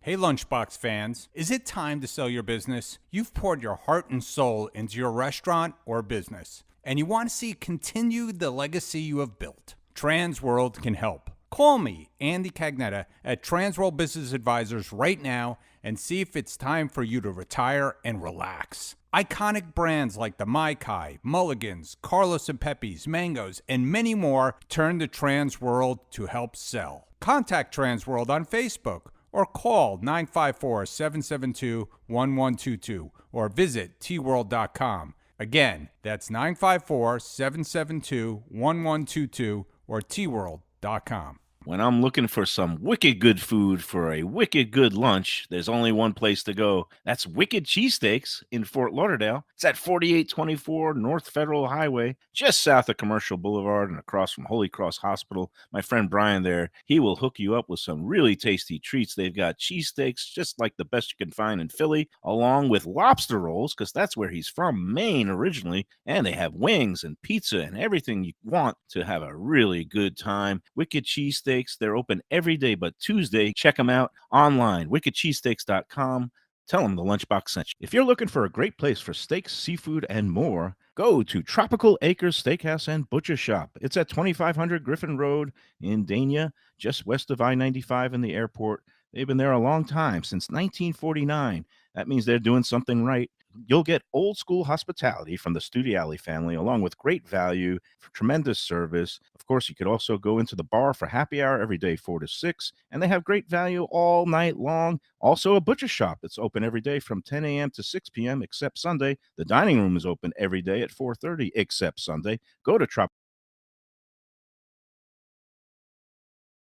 Hey, Lunchbox fans, is it time to sell your business? You've poured your heart and soul into your restaurant or business, and you want to see continue the legacy you have built. Transworld can help. Call me, Andy Cagnetta, at Transworld Business Advisors right now and see if it's time for you to retire and relax. Iconic brands like the Mai Kai, Mulligans, Carlos and Pepe's, Mangoes, and many more turn to Transworld to help sell. Contact Transworld on Facebook or call 954-772-1122 or visit tworld.com. Again, that's 954-772-1122 or tworld.com. When I'm looking for some wicked good food for a wicked good lunch, there's only one place to go. That's Wicked Cheesesteaks in Fort Lauderdale. It's at 4824 North Federal Highway, just south of Commercial Boulevard and across from Holy Cross Hospital. My friend Brian there, he will hook you up with some really tasty treats. They've got cheesesteaks, just like the best you can find in Philly, along with lobster rolls, because that's where he's from, Maine originally. And they have wings and pizza and everything you want to have a really good time. Wicked Cheesesteaks. They're open every day but Tuesday. Check them out online, wickedcheesesteaks.com. Tell them the Lunchbox sent you. If you're looking for a great place for steaks, seafood, and more, go to Tropical Acres Steakhouse and Butcher Shop. It's at 2500 Griffin Road in Dania, just west of I-95 and the airport. They've been there a long time, since 1949. That means they're doing something right. You'll get old school hospitality from the Studiali family, along with great value, tremendous service. Of course, you could also go into the bar for happy hour every day, 4 to 6, and they have great value all night long. Also, a butcher shop that's open every day from 10 a.m. to 6 p.m. except Sunday. The dining room is open every day at 4:30 except Sunday. Go to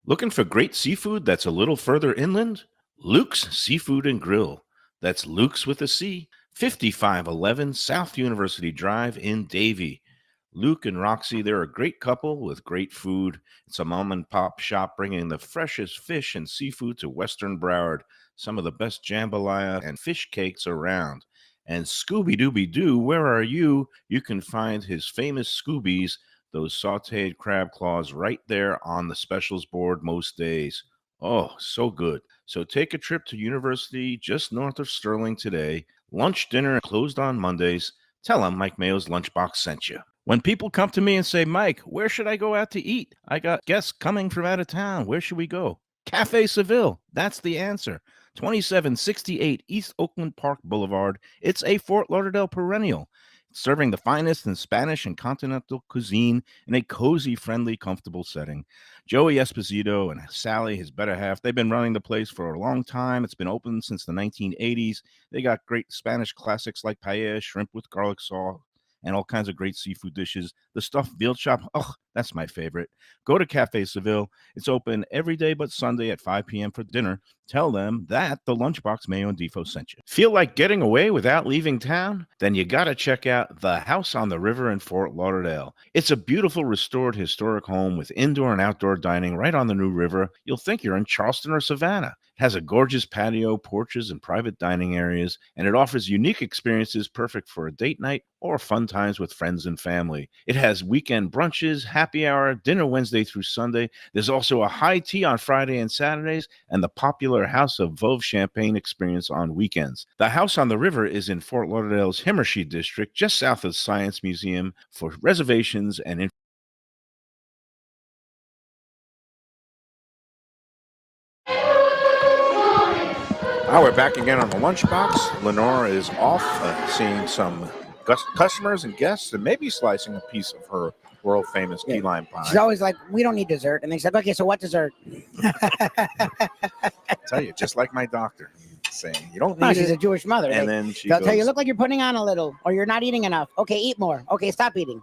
Looking for great seafood that's a little further inland? Luke's Seafood and Grill. That's Luke's with a C. 5511 South University Drive in Davie. Luke and Roxy, they're a great couple with great food. It's a mom and pop shop bringing the freshest fish and seafood to Western Broward. Some of the best jambalaya and fish cakes around. And Scooby-Dooby-Doo, where are you? You can find his famous Scoobies, those sauteed crab claws, right there on the specials board most days. Oh, so good. So take a trip to University just north of Sterling today. Lunch, dinner closed on Mondays. Tell them Mike Mayo's Lunchbox sent you. When people come to me and say, Mike, where should I go out to eat? I got guests coming from out of town. Where should we go? Cafe Seville. That's the answer. 2768 East Oakland Park Boulevard. It's a Fort Lauderdale perennial, serving the finest in Spanish and continental cuisine in a cozy, friendly, comfortable setting. Joey Esposito and Sally, his better half, they've been running the place for a long time. It's been open since the 1980s. They got great Spanish classics like paella, shrimp with garlic sauce, and all kinds of great seafood dishes. The stuffed veal chop, oh, that's my favorite. Go to Cafe Seville. It's open every day but Sunday at 5 p.m. for dinner. Tell them that the Lunchbox, Mayo, and Defo sent you. Feel like getting away without leaving town? Then you got to check out the House on the River in Fort Lauderdale. It's a beautiful restored historic home with indoor and outdoor dining right on the New River. You'll think you're in Charleston or Savannah. It has a gorgeous patio, porches, and private dining areas, and it offers unique experiences perfect for a date night or fun times with friends and family. It has weekend brunches, happy hour, dinner Wednesday through Sunday. There's also a high tea on Friday and Saturdays, and the popular House of Veuve Champagne experience on weekends. The House on the River is in Fort Lauderdale's Himmershey district, just south of the Science Museum. For reservations and Now we're back again on the Lunchbox. Lenoire is off seeing some customers and guests and maybe slicing a piece of her world-famous key lime pie. She's always like, we don't need dessert. And they said, okay, so what dessert? I tell you, just like my doctor saying, you don't need she's a Jewish mother. And then she they'll goes, tell you, look like you're putting on a little, or you're not eating enough. Okay, eat more. Okay, stop eating.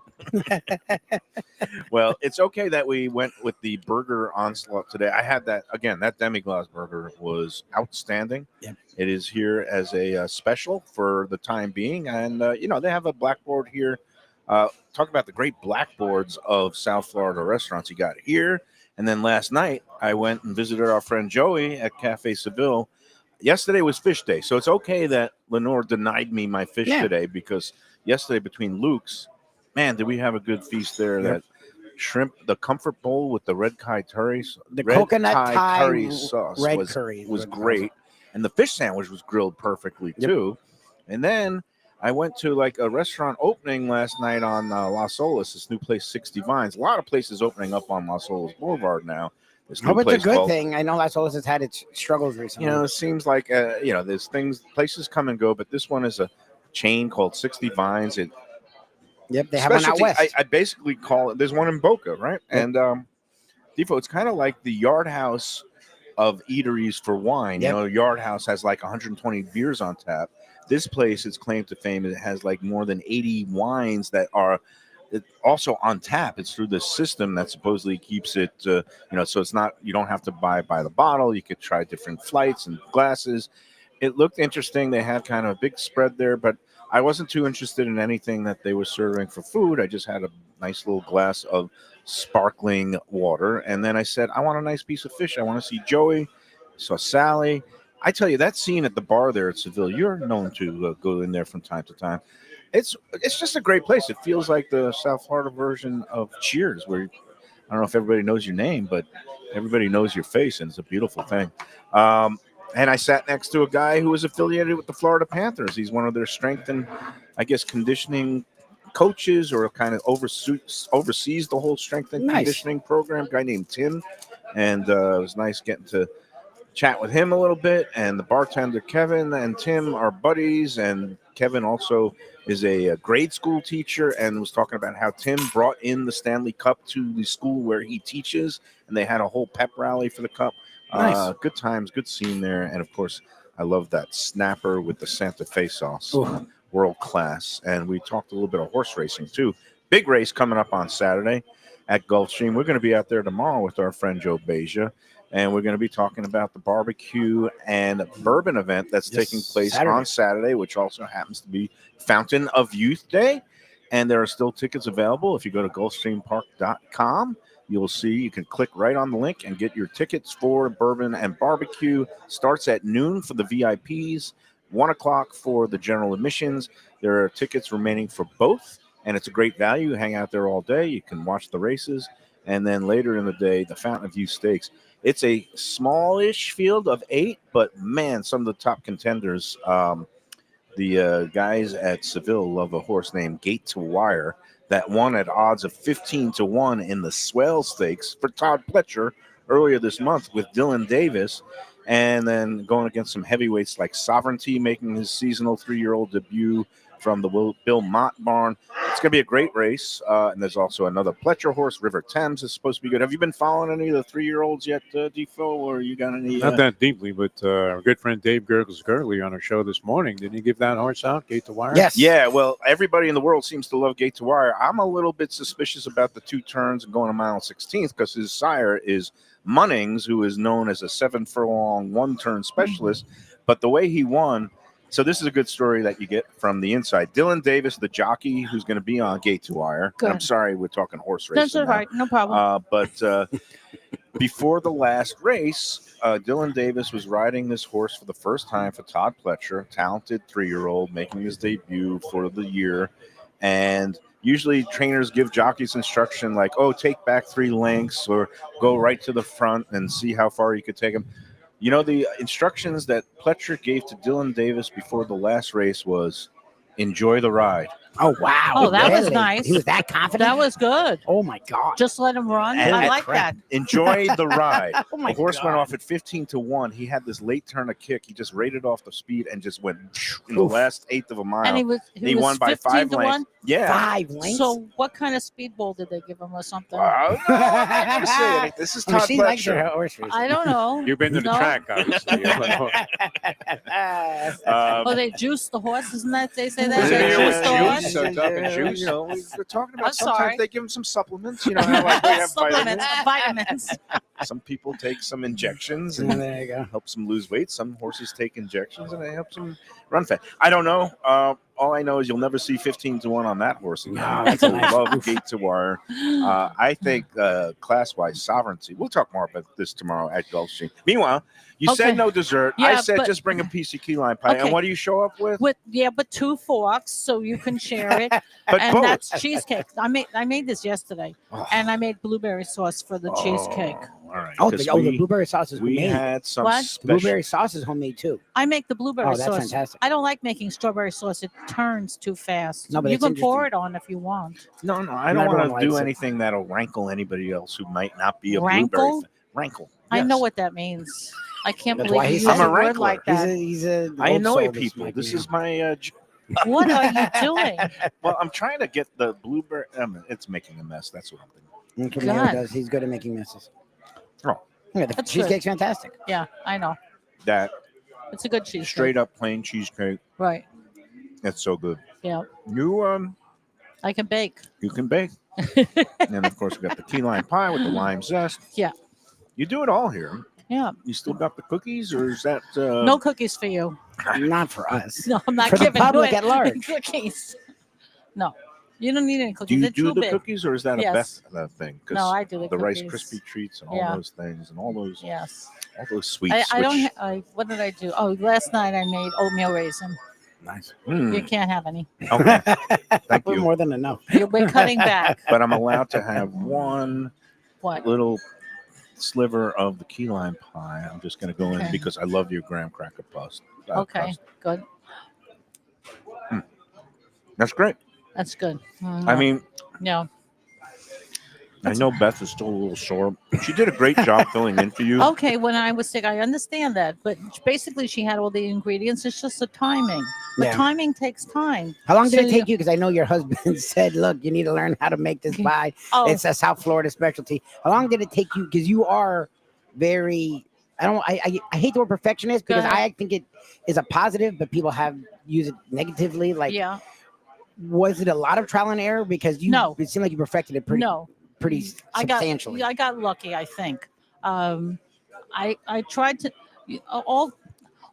Well, it's okay that we went with the burger onslaught today. I had that, again, that demi-glace burger was outstanding. Yep. It is here as a special for the time being. And, they have a blackboard here. Talk about the great blackboards of South Florida restaurants you got here. And then last night, I went and visited our friend Joey at Cafe Seville. Yesterday was fish day, so it's okay that Lenoire denied me my fish today, because yesterday between Luke's, man, did we have a good feast there. Yep. That shrimp, the comfort bowl with the red Thai curry, The coconut Thai curry sauce red was curry was great. And the fish sandwich was grilled perfectly too. And then I went to like a restaurant opening last night on Las Olas, this new place, 60 Vines. A lot of places opening up on Las Olas Boulevard now. this I new hope it's a place good called, thing. I know Las Olas has had its struggles recently. it seems like there's places come and go, but this one is a chain called 60 Vines. It Yep, they have one out specialty. west. I basically call it. There's one in Boca, right? Yep. And Defo, it's kind of like the Yard House of eateries for wine. Yep. Yard House has like 120 beers on tap. This place, its claim to fame, it has like more than 80 wines that are also on tap. It's through this system that supposedly keeps it, so it's not, you don't have to buy by the bottle. You could try different flights and glasses. It looked interesting. They had kind of a big spread there, but I wasn't too interested in anything that they were serving for food. I just had a nice little glass of sparkling water. And then I said, I want a nice piece of fish. I want to see Joey. Saw Sally. I tell you, that scene at the bar there at Seville, you're known to go in there from time to time. It's just a great place. It feels like the South Florida version of Cheers, where I don't know if everybody knows your name, but everybody knows your face, and it's a beautiful thing. And I sat next to a guy who was affiliated with the Florida Panthers. He's one of their strength and, I guess, conditioning coaches, or kind of oversees the whole strength and conditioning program. A guy named Tim, and it was nice getting to chat with him a little bit. And the bartender Kevin and Tim are buddies, and Kevin also is a grade school teacher, and was talking about how Tim brought in the Stanley Cup to the school where he teaches, and they had a whole pep rally for the cup. Nice. Good times, good scene there. And of course, I love that snapper with the Santa Fe sauce. World class. And we talked a little bit of horse racing too. Big race coming up on Saturday at Gulfstream. We're going to be out there tomorrow with our friend Joe Beja, and we're going to be talking about the barbecue and bourbon event that's taking place on Saturday, which also happens to be Fountain of Youth Day. And there are still tickets available. If you go to GulfstreamPark.com, you'll see, you can click right on the link and get your tickets for bourbon and barbecue. Starts at noon for the VIPs, 1 o'clock for the general admissions. There are tickets remaining for both, and it's a great value. Hang out there all day. You can watch the races. And then later in the day, the Fountain of Youth Stakes. It's a smallish field of 8, but man, some of the top contenders, the guys at Seville love a horse named Gate to Wire that won at odds of 15-1 in the Swale Stakes for Todd Pletcher earlier this month with Dylan Davis, and then going against some heavyweights like Sovereignty, making his seasonal 3-year-old debut from the Bill Mott barn. It's going to be a great race. And there's also another Pletcher horse, River Thames, is supposed to be good. Have you been following any of the 3-year-olds yet, Defo, or you got any? Not that deeply, but our good friend Dave Gurgles-Gurley on our show this morning, didn't he give that horse out, Gate to Wire? Yes. Yeah, well, everybody in the world seems to love Gate to Wire. I'm a little bit suspicious about the 2 turns and going a mile 16th, because his sire is Munnings, who is known as a 7-furlong 1-turn specialist. But the way he won, so this is a good story that you get from the inside. Dylan Davis, the jockey who's going to be on Gate to Wire. I'm sorry, we're talking horse racing. That's all right, no problem. But before the last race, Dylan Davis was riding this horse for the first time for Todd Pletcher, talented 3-year-old, making his debut for the year. And usually trainers give jockeys instruction like, oh, take back 3 lengths or go right to the front and see how far you could take him. You know, the instructions that Pletcher gave to Dylan Davis before the last race was enjoy the ride. Oh, wow. Oh, that was Really? nice. He was that confident? That was good. Oh, my God. Just let him run. And I like that. Enjoy the ride. Oh, my The horse God. went off at 15-1. He had this late turn of kick. He just rated off the speed and just went in the last 1/8 of a mile. And he was won by 5 lengths. 1. Yeah. 5 lengths? So what kind of speedball did they give him or something? No, I never say anything. This is Todd She likes Pletcher. her horse racing. I don't know. You've been to the No. track, obviously. Oh, they juice the horse, isn't that? They say that? Is They it juice the juice? horse? So talking juice. You know, we're talking about I'm sometimes sorry. they give them some supplements. You know, like we have Supplements, vitamins. vitamins. Some people take some injections Yeah, and there you go. helps them lose weight. Some horses take injections and it helps them run fast. I don't know. All I know is you'll never see 15-1 on that horse again. No, that's a nice love Gate to Wire. I think class-wise Sovereignty. We'll talk more about this tomorrow at Gulfstream. Meanwhile, you Okay. said no dessert. Yeah, I said but- just bring a piece of key lime pie. Okay. And what do you show up with? But 2 forks so you can share it. But And both. that's cheesecake. I made this yesterday, Oh. and I made blueberry sauce for the cheesecake. All right. Oh, 'Cause the blueberry sauce is we homemade. had some What? The special. blueberry sauce is homemade, too. I make the blueberry Oh, that's sauce. fantastic. I don't like making strawberry sauce. It turns too fast. No, but you it's can pour interesting. it on if you want. No, I Not don't want everyone to do likes it. anything that'll rankle anybody else who might not be a blueberry Rankle? fan. Rankle. I know Yes. what that means. I can't That's believe why you he's use I'm a a word wrangler. like that. He's a I old annoy soul, this people. Mike This Mayo. is my. What are you doing? Well, I'm trying to get the blueberry. It's making a mess. That's what I'm thinking. That's what Mayo God. does. He's good at making messes. Oh. Yeah, the That's cheesecake's fantastic. Yeah, I know. That It's a good cheesecake. straight up plain cheesecake. Right. It's so good. Yeah. You I can bake. you can bake. And then of course we got the key lime pie with the lime zest. Yeah. You do it all here. Yeah. You still got the cookies, or is that No cookies for you. Not for us. No, I'm not For the giving public you at large. cookies. No, you don't need any Do cookies. you They're do too the big. cookies, or is that Yes. a Beth thing? No, I do the Rice cookies. Krispie treats and all Yeah. those things and all those Yes. sweets. I don't. What did I do? Oh, last night I made oatmeal raisin. Nice. You can't have any. Okay, thank We're you. more than enough. We're cutting back. But I'm allowed to have one What? little sliver of the key lime pie. I'm just going to go in Okay. because I love your graham cracker crust. Okay. Good. That's great. That's good. I mean, no. I know Beth is still a little sore. She did a great job filling in for you. Okay, when I was sick, I understand that, but basically she had all the ingredients. It's just the timing. The Yeah. timing takes time. How long did So it take you? Because I know your husband said, look, you need to learn how to make this pie. Oh, It's a South Florida specialty. How long did it take you? Because you are very, I hate the word perfectionist because Go ahead. I think it is a positive, but people have used it negatively. Like, yeah. was it a lot of trial and error? Because No. it seemed like you perfected it pretty No. pretty substantially. I got lucky, I think. I tried to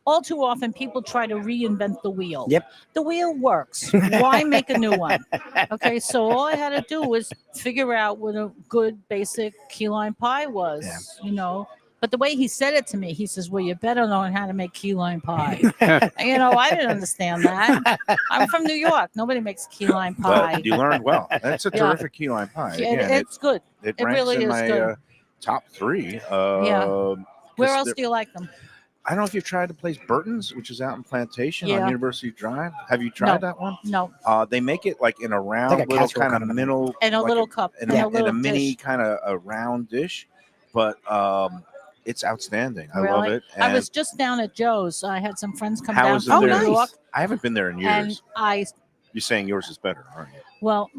all too often people try to reinvent the wheel. Yep. The wheel works. Why make a new one? Okay, so all I had to do was figure out what a good basic key lime pie was, you know. But the way he said it to me, he says, well, you better learn how to make key lime pie. You know, I didn't understand that. I'm from New York. Nobody makes key lime pie. But you learned well. That's a Yeah. terrific key lime pie. Yeah, Again, it's good. it it ranks really in is my good. top 3. Where Because else do you like them? I don't know if you've tried the place Burton's, which is out in Plantation Yeah. on University Drive. Have you tried that one? No. They make it like in a round Like a little casserole kind kind of of middle, And a like little cup. in, and a, a little in a mini dish. kind of a round dish, but it's outstanding. I love Really? it. I And was just down at Joe's. I had some friends come how down is it from there? New York, I haven't been there in and years. I You're saying yours is better, aren't you? well,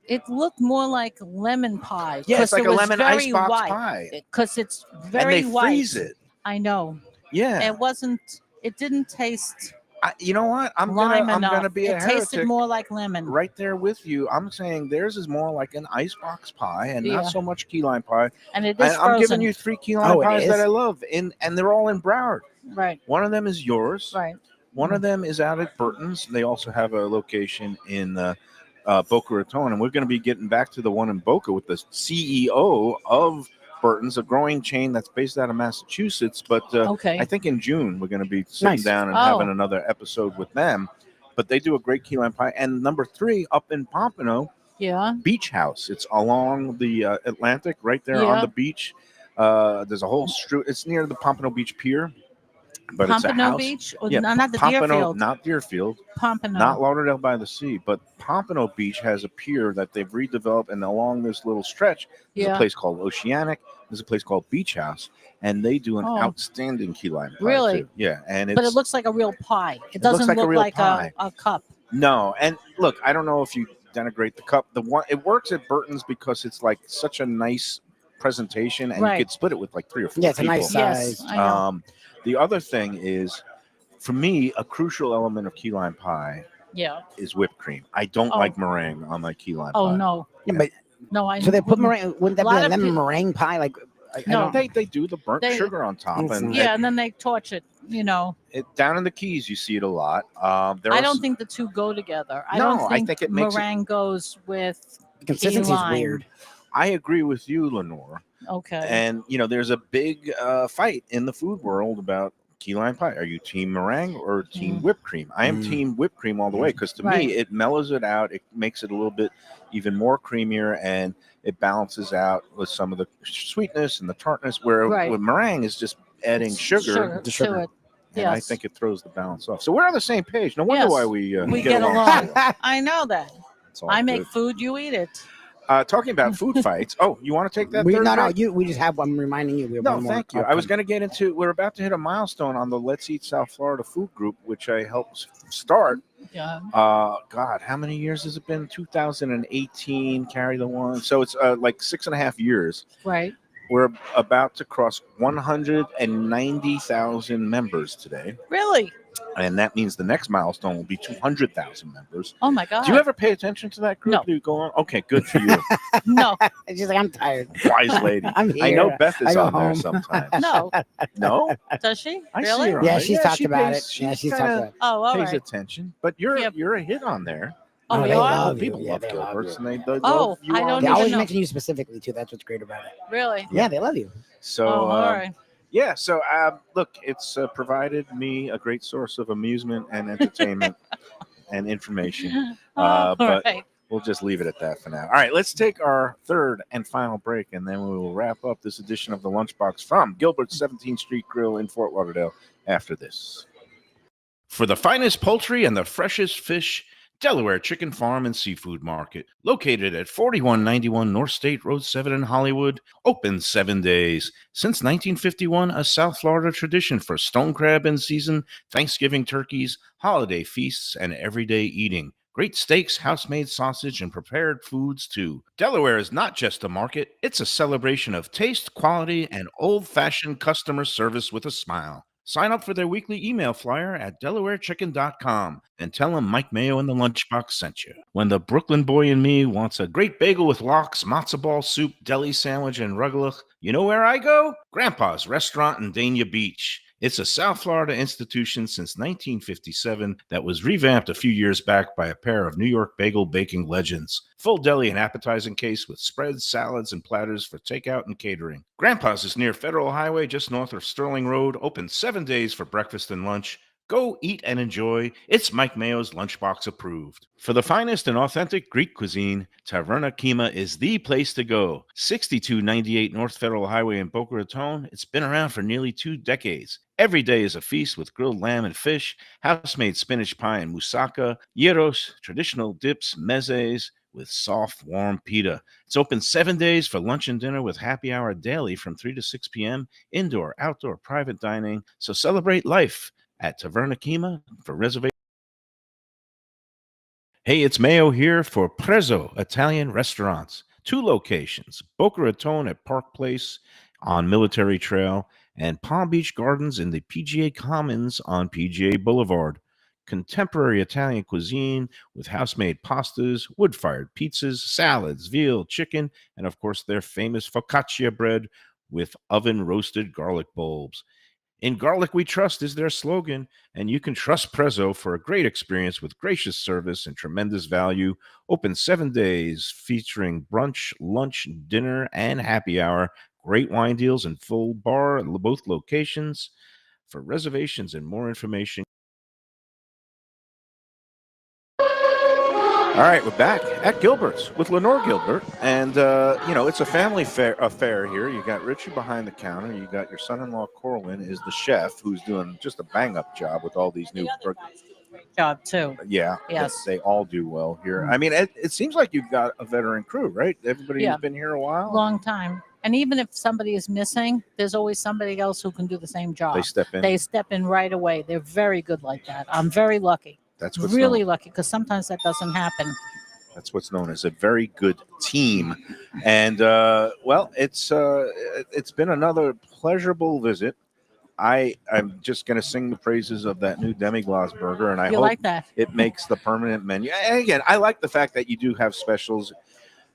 it looked more like lemon pie. Yeah, it's 'cause like it a was lemon very icebox white. pie. Because it's And very they white. freeze it. I know. Yeah. It wasn't. It didn't taste You know what? I'm lime gonna enough. be a It tasted heretic more like lemon. right there with you. I'm saying theirs is more like an icebox pie and Yeah. not so much key lime pie. And it is And I'm frozen. giving you 3 key lime Oh, it pies that is? I love, and they're all in Broward. Right. One of them is yours. Right. One of them is out at Burton's. They also have a location in Boca Raton, and we're going to be getting back to the one in Boca with the CEO of Burton's, a growing chain that's based out of Massachusetts. But Okay. I think in June we're going to be sitting Nice. down and Oh. having another episode with them. But they do a great key lime pie. And number 3 up in Pompano, Yeah. Beach House. It's along the Atlantic, right there Yeah. on the beach. There's a whole street. It's near the Pompano Beach Pier. But it's a Pompano house. Beach? Or Yeah, not the Pompano, Deerfield. not Deerfield, Pompano. not Lauderdale by the Sea, but Pompano Beach has a pier that they've redeveloped, and along this little stretch, there's Yeah. a place called Oceanic. There's a place called Beach House, and they do an Oh. outstanding key lime pie. Really? Too. Yeah, and it's But it looks like a real pie. It looks doesn't like a look real like pie. a cup. no. And look, I don't know if you denigrate the cup. The one it works at Burton's because it's like such a nice presentation, and Right. you could split it with like 3 or 4 Yeah, it's a people. nice Yes, size. I know. The other thing is, for me, a crucial element of key lime pie Yeah. is whipped cream. I don't Oh. like meringue on my key lime Oh pie. no. Yeah, but No, I so they put wouldn't. meringue. Wouldn't that A be lot a of lemon peop- meringue pie? Like, I No. don't- They do the burnt They- sugar on top, It's and not- Yeah, and then they torch it. You know, down in the Keys you see it a lot. There I are don't some- think the two go together. I No, don't I think, think it makes it- meringue goes with the consistency is lime. weird. I agree with you, Lenoire. Okay. And there's a big fight in the food world about key lime pie. Are you team meringue or team whipped cream? I am team whipped cream all the way because to Right. me it mellows it out. It makes it a little bit even more creamier, and it balances out with some of the sweetness and the tartness. Where Right. with meringue is just adding sugar, The sugar. to it. and I Yes. think it throws the balance off. So we're on the same page. No wonder Yes. why we We get along. so well. I know that. It's all I make good. food, you eat it. Talking about food fights. Oh, you want to take that? We third break? we just have. I'm reminding you. We have No, one more. thank you. I was going to get into. We're about to hit a milestone on the Let's Eat South Florida food group, which I helped start. Yeah. God, how many years has it been? 2018. Carry the one. So it's like 6.5 years. Right. We're about to cross 190,000 members today. Really? And that means the next milestone will be 200,000 members. Oh my God. Do you ever pay attention to that group? No. Do you go on? Okay, good for you. No. She's like, I'm tired. Wise lady. I'm here. I know Beth I is go on there home. sometimes. No. No? Does she? I Really? see her on Yeah, there. she's talked she about pays- it. Yeah, she's talked kinda about it. Oh, all pays right. attention. But you're Yep. you're a hit on there. Oh, No, we they are? love you. People Yeah, love they love Gilbert's, you. and they Oh, love you I on don't They there. always know. mention you specifically too. That's what's great about it. Really? Yeah, they love you. So, Oh, all right. yeah. So, look, it's provided me a great source of amusement and entertainment and information. All But right. we'll just leave it at that for now. All right, let's take our third and final break, and then we will wrap up this edition of the Lunchbox from Gilbert's 17th Street Grill in Fort Lauderdale after this. For the finest poultry and the freshest fish, Delaware Chicken Farm and Seafood Market, located at 4191 North State Road 7 in Hollywood, open 7 days. Since 1951, a South Florida tradition for stone crab in season, Thanksgiving turkeys, holiday feasts, and everyday eating. Great steaks, house-made sausage, and prepared foods, too. Delaware is not just a market, it's a celebration of taste, quality, and old-fashioned customer service with a smile. Sign up for their weekly email flyer at DelawareChicken.com and tell them Mike Mayo and the Lunchbox sent you. When the Brooklyn boy in me wants a great bagel with lox, matzo ball soup, deli sandwich, and rugelach, you know where I go? Grandpa's Restaurant in Dania Beach. It's a South Florida institution since 1957 that was revamped a few years back by a pair of New York bagel baking legends. Full deli and appetizing case with spreads, salads, and platters for takeout and catering. Grandpa's is near Federal Highway just north of Sterling Road, open 7 days for breakfast and lunch. Go eat and enjoy. It's Mike Mayo's Lunchbox approved. For the finest and authentic Greek cuisine, Taverna Kima is the place to go. 6298 North Federal Highway in Boca Raton. It's been around for nearly 2 decades. Every day is a feast with grilled lamb and fish, house-made spinach pie and moussaka, gyros, traditional dips, mezes, with soft, warm pita. It's open 7 days for lunch and dinner with happy hour daily from 3 to 6 p.m., indoor, outdoor, private dining. So celebrate life at Taverna Kima for reservation. Hey, it's Mayo here for Prezzo Italian Restaurants. 2 locations, Boca Raton at Park Place on Military Trail and Palm Beach Gardens in the PGA Commons on PGA Boulevard. Contemporary Italian cuisine with house-made pastas, wood-fired pizzas, salads, veal, chicken, and of course their famous focaccia bread with oven-roasted garlic bulbs. In Garlic We Trust is their slogan, and you can trust Prezzo for a great experience with gracious service and tremendous value. Open 7 days featuring brunch, lunch, dinner, and happy hour. Great wine deals and full bar at both locations. For reservations and more information. All right, we're back at Gilbert's with Lenoire Gilbert, and it's a family affair here. You got Richie behind the counter. You got your son-in-law Corwin is the chef, who's doing just a bang-up job with all these new burgers. Job too. Yeah, Yes. they all do well here. I mean, it seems like you've got a veteran crew, right? Everybody Yeah. who's been here a while. Long time. And even if somebody is missing, there's always somebody else who can do the same job. They step in. They step in right away. They're very good like that. I'm very lucky. That's what's Really known, lucky, because sometimes that doesn't happen. that's what's known as a very good team. And it's been another pleasurable visit. I'm just going to sing the praises of that new demi-glace burger, and I You hope like that? it makes the permanent menu. And again, I like the fact that you do have specials.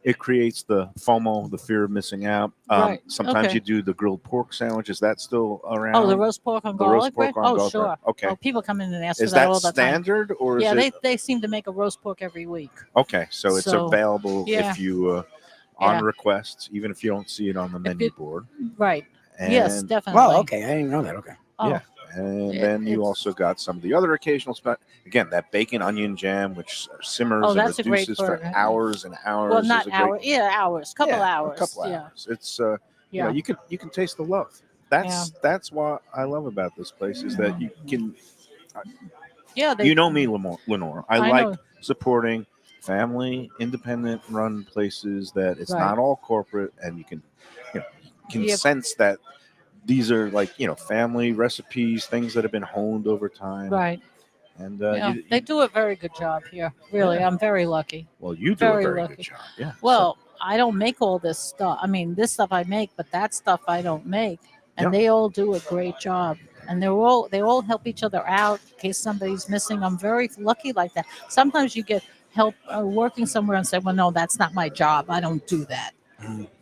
It creates the FOMO, the fear of missing out. Right. Sometimes Okay. you do the grilled pork sandwich. Is that still around? Oh, the roast pork on The roast garlic bread? pork on Oh, garlic sure. bread. Okay. Oh, people come in and ask Is for that that all the time. standard, or Yeah, is it? they seem to make a roast pork every week. Okay, so it's So, available yeah. if you on Yeah. request, even if you don't see it on the menu board. Right. And, Yes, definitely. Well, okay. I didn't know that. Okay. Oh, Yeah. And It- then you it's- also got some of the other occasional spot. Again, that bacon onion jam, which simmers Oh, and that's a great reduces for burger. hours and hours. well, is not a great- hours. Yeah, hours. Couple Yeah, hours. A couple Yeah. hours. It's you Yeah. know, you can taste the love. That's what I love about this place is that you can. Yeah. You know me, Lenore. I I like know. supporting family, independent run places that it's Right. not all corporate, and you can Yep. sense that these are like family recipes, things that have been honed over time. Right. And Yeah, you, they do a very good job here. Really, Yeah. I'm very lucky. well, you do a very very lucky. good job. Yeah. Well, I don't make all this stuff. I mean, this stuff I make, but that stuff I don't make. And Yeah. they all do a great job. And they all help each other out in case somebody's missing. I'm very lucky like that. Sometimes you get help working somewhere and say, "Well, no, that's not my job. I don't do that."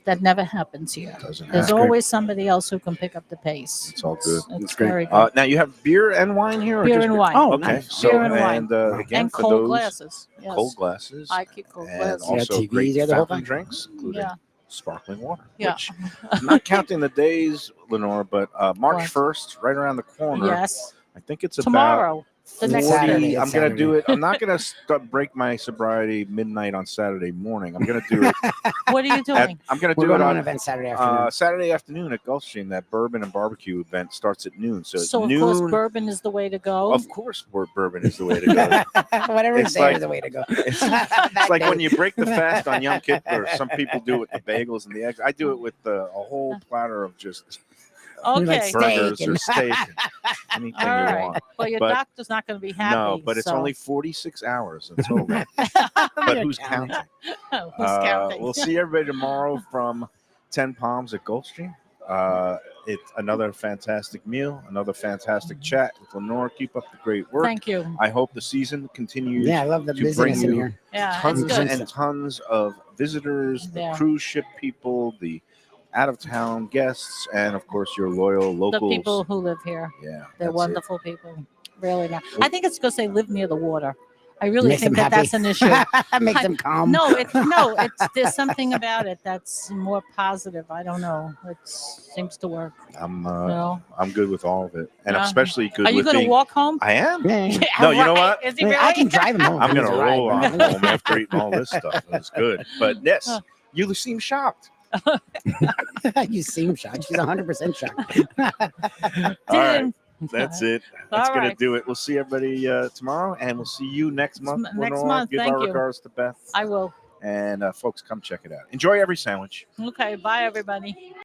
That never happens here. Doesn't There's happen. always somebody else who can pick up the pace. It's all good. It's great. very good. Now you have beer and wine here, or Beer just and wine. Oh, Okay, nice. so Beer and wine. again And for cold those glasses. Yes. cold glasses, I keep cold and glasses. also TVs, great the whole fountain thing. drinks, including Yeah. sparkling water. Yeah. Which I'm not counting the days, Lenore, but March What? 1st, right around the corner. Yes. I think it's about Tomorrow. The next 40. Saturday. I'm It's gonna do Saturday. it. I'm not gonna break my sobriety midnight on Saturday morning. I'm gonna do it. What are you doing? I'm gonna We're do it going to an on event Saturday afternoon. Saturday afternoon at Gulfstream. That bourbon and barbecue event starts at noon. So, So at of noon, course bourbon is the way to go. Of course, bourbon is the way to go. Whatever it's is there like- is the way to go. It's, That it's like day. when you break the fast on Yom Kippur. Some people do it with the bagels and the eggs. I do it with a whole platter of just Okay. Like burgers steak or and- steak, anything All you right. want. Well, your But- doctor's not going to be happy. No, but it's so- only 46 hours until then. But who's counting? Who's counting? We'll see everybody tomorrow from 10 Palms at Gulfstream. It's another fantastic meal, another fantastic chat with Lenoire. Keep up the great work. Thank you. I hope the season continues. Yeah, I love the to bring busyness in you here. Yeah, Tons it's good. and tons of visitors, the Yeah. cruise ship people, the out of town guests, and of course your loyal The locals. people who live here, Yeah, they're that's it. wonderful people. Really nice. I think it's because they live near the water. I really Makes think them that that's an issue. Makes I- them calm. No, it's there's something about it that's more positive. I don't know. It seems to work. I'm No. I'm good with all of it, and Yeah. especially good Are you with going to being. walk home? I am. Yeah. No, you know Right. what? Is he I mean, really? I can drive him home. I'm if gonna he's a ride, roll but- on home after eating all this stuff. That's good. But yes, you seem shocked. You seem shocked. She's 100% shocked. All right. Didn't- That's it. That's All gonna right. do it. We'll see everybody tomorrow, and we'll see you next month. Next Lenore. month, Give thank our you. regards to Beth, I will. and folks, come check it out. Enjoy every sandwich. Okay. Bye, everybody.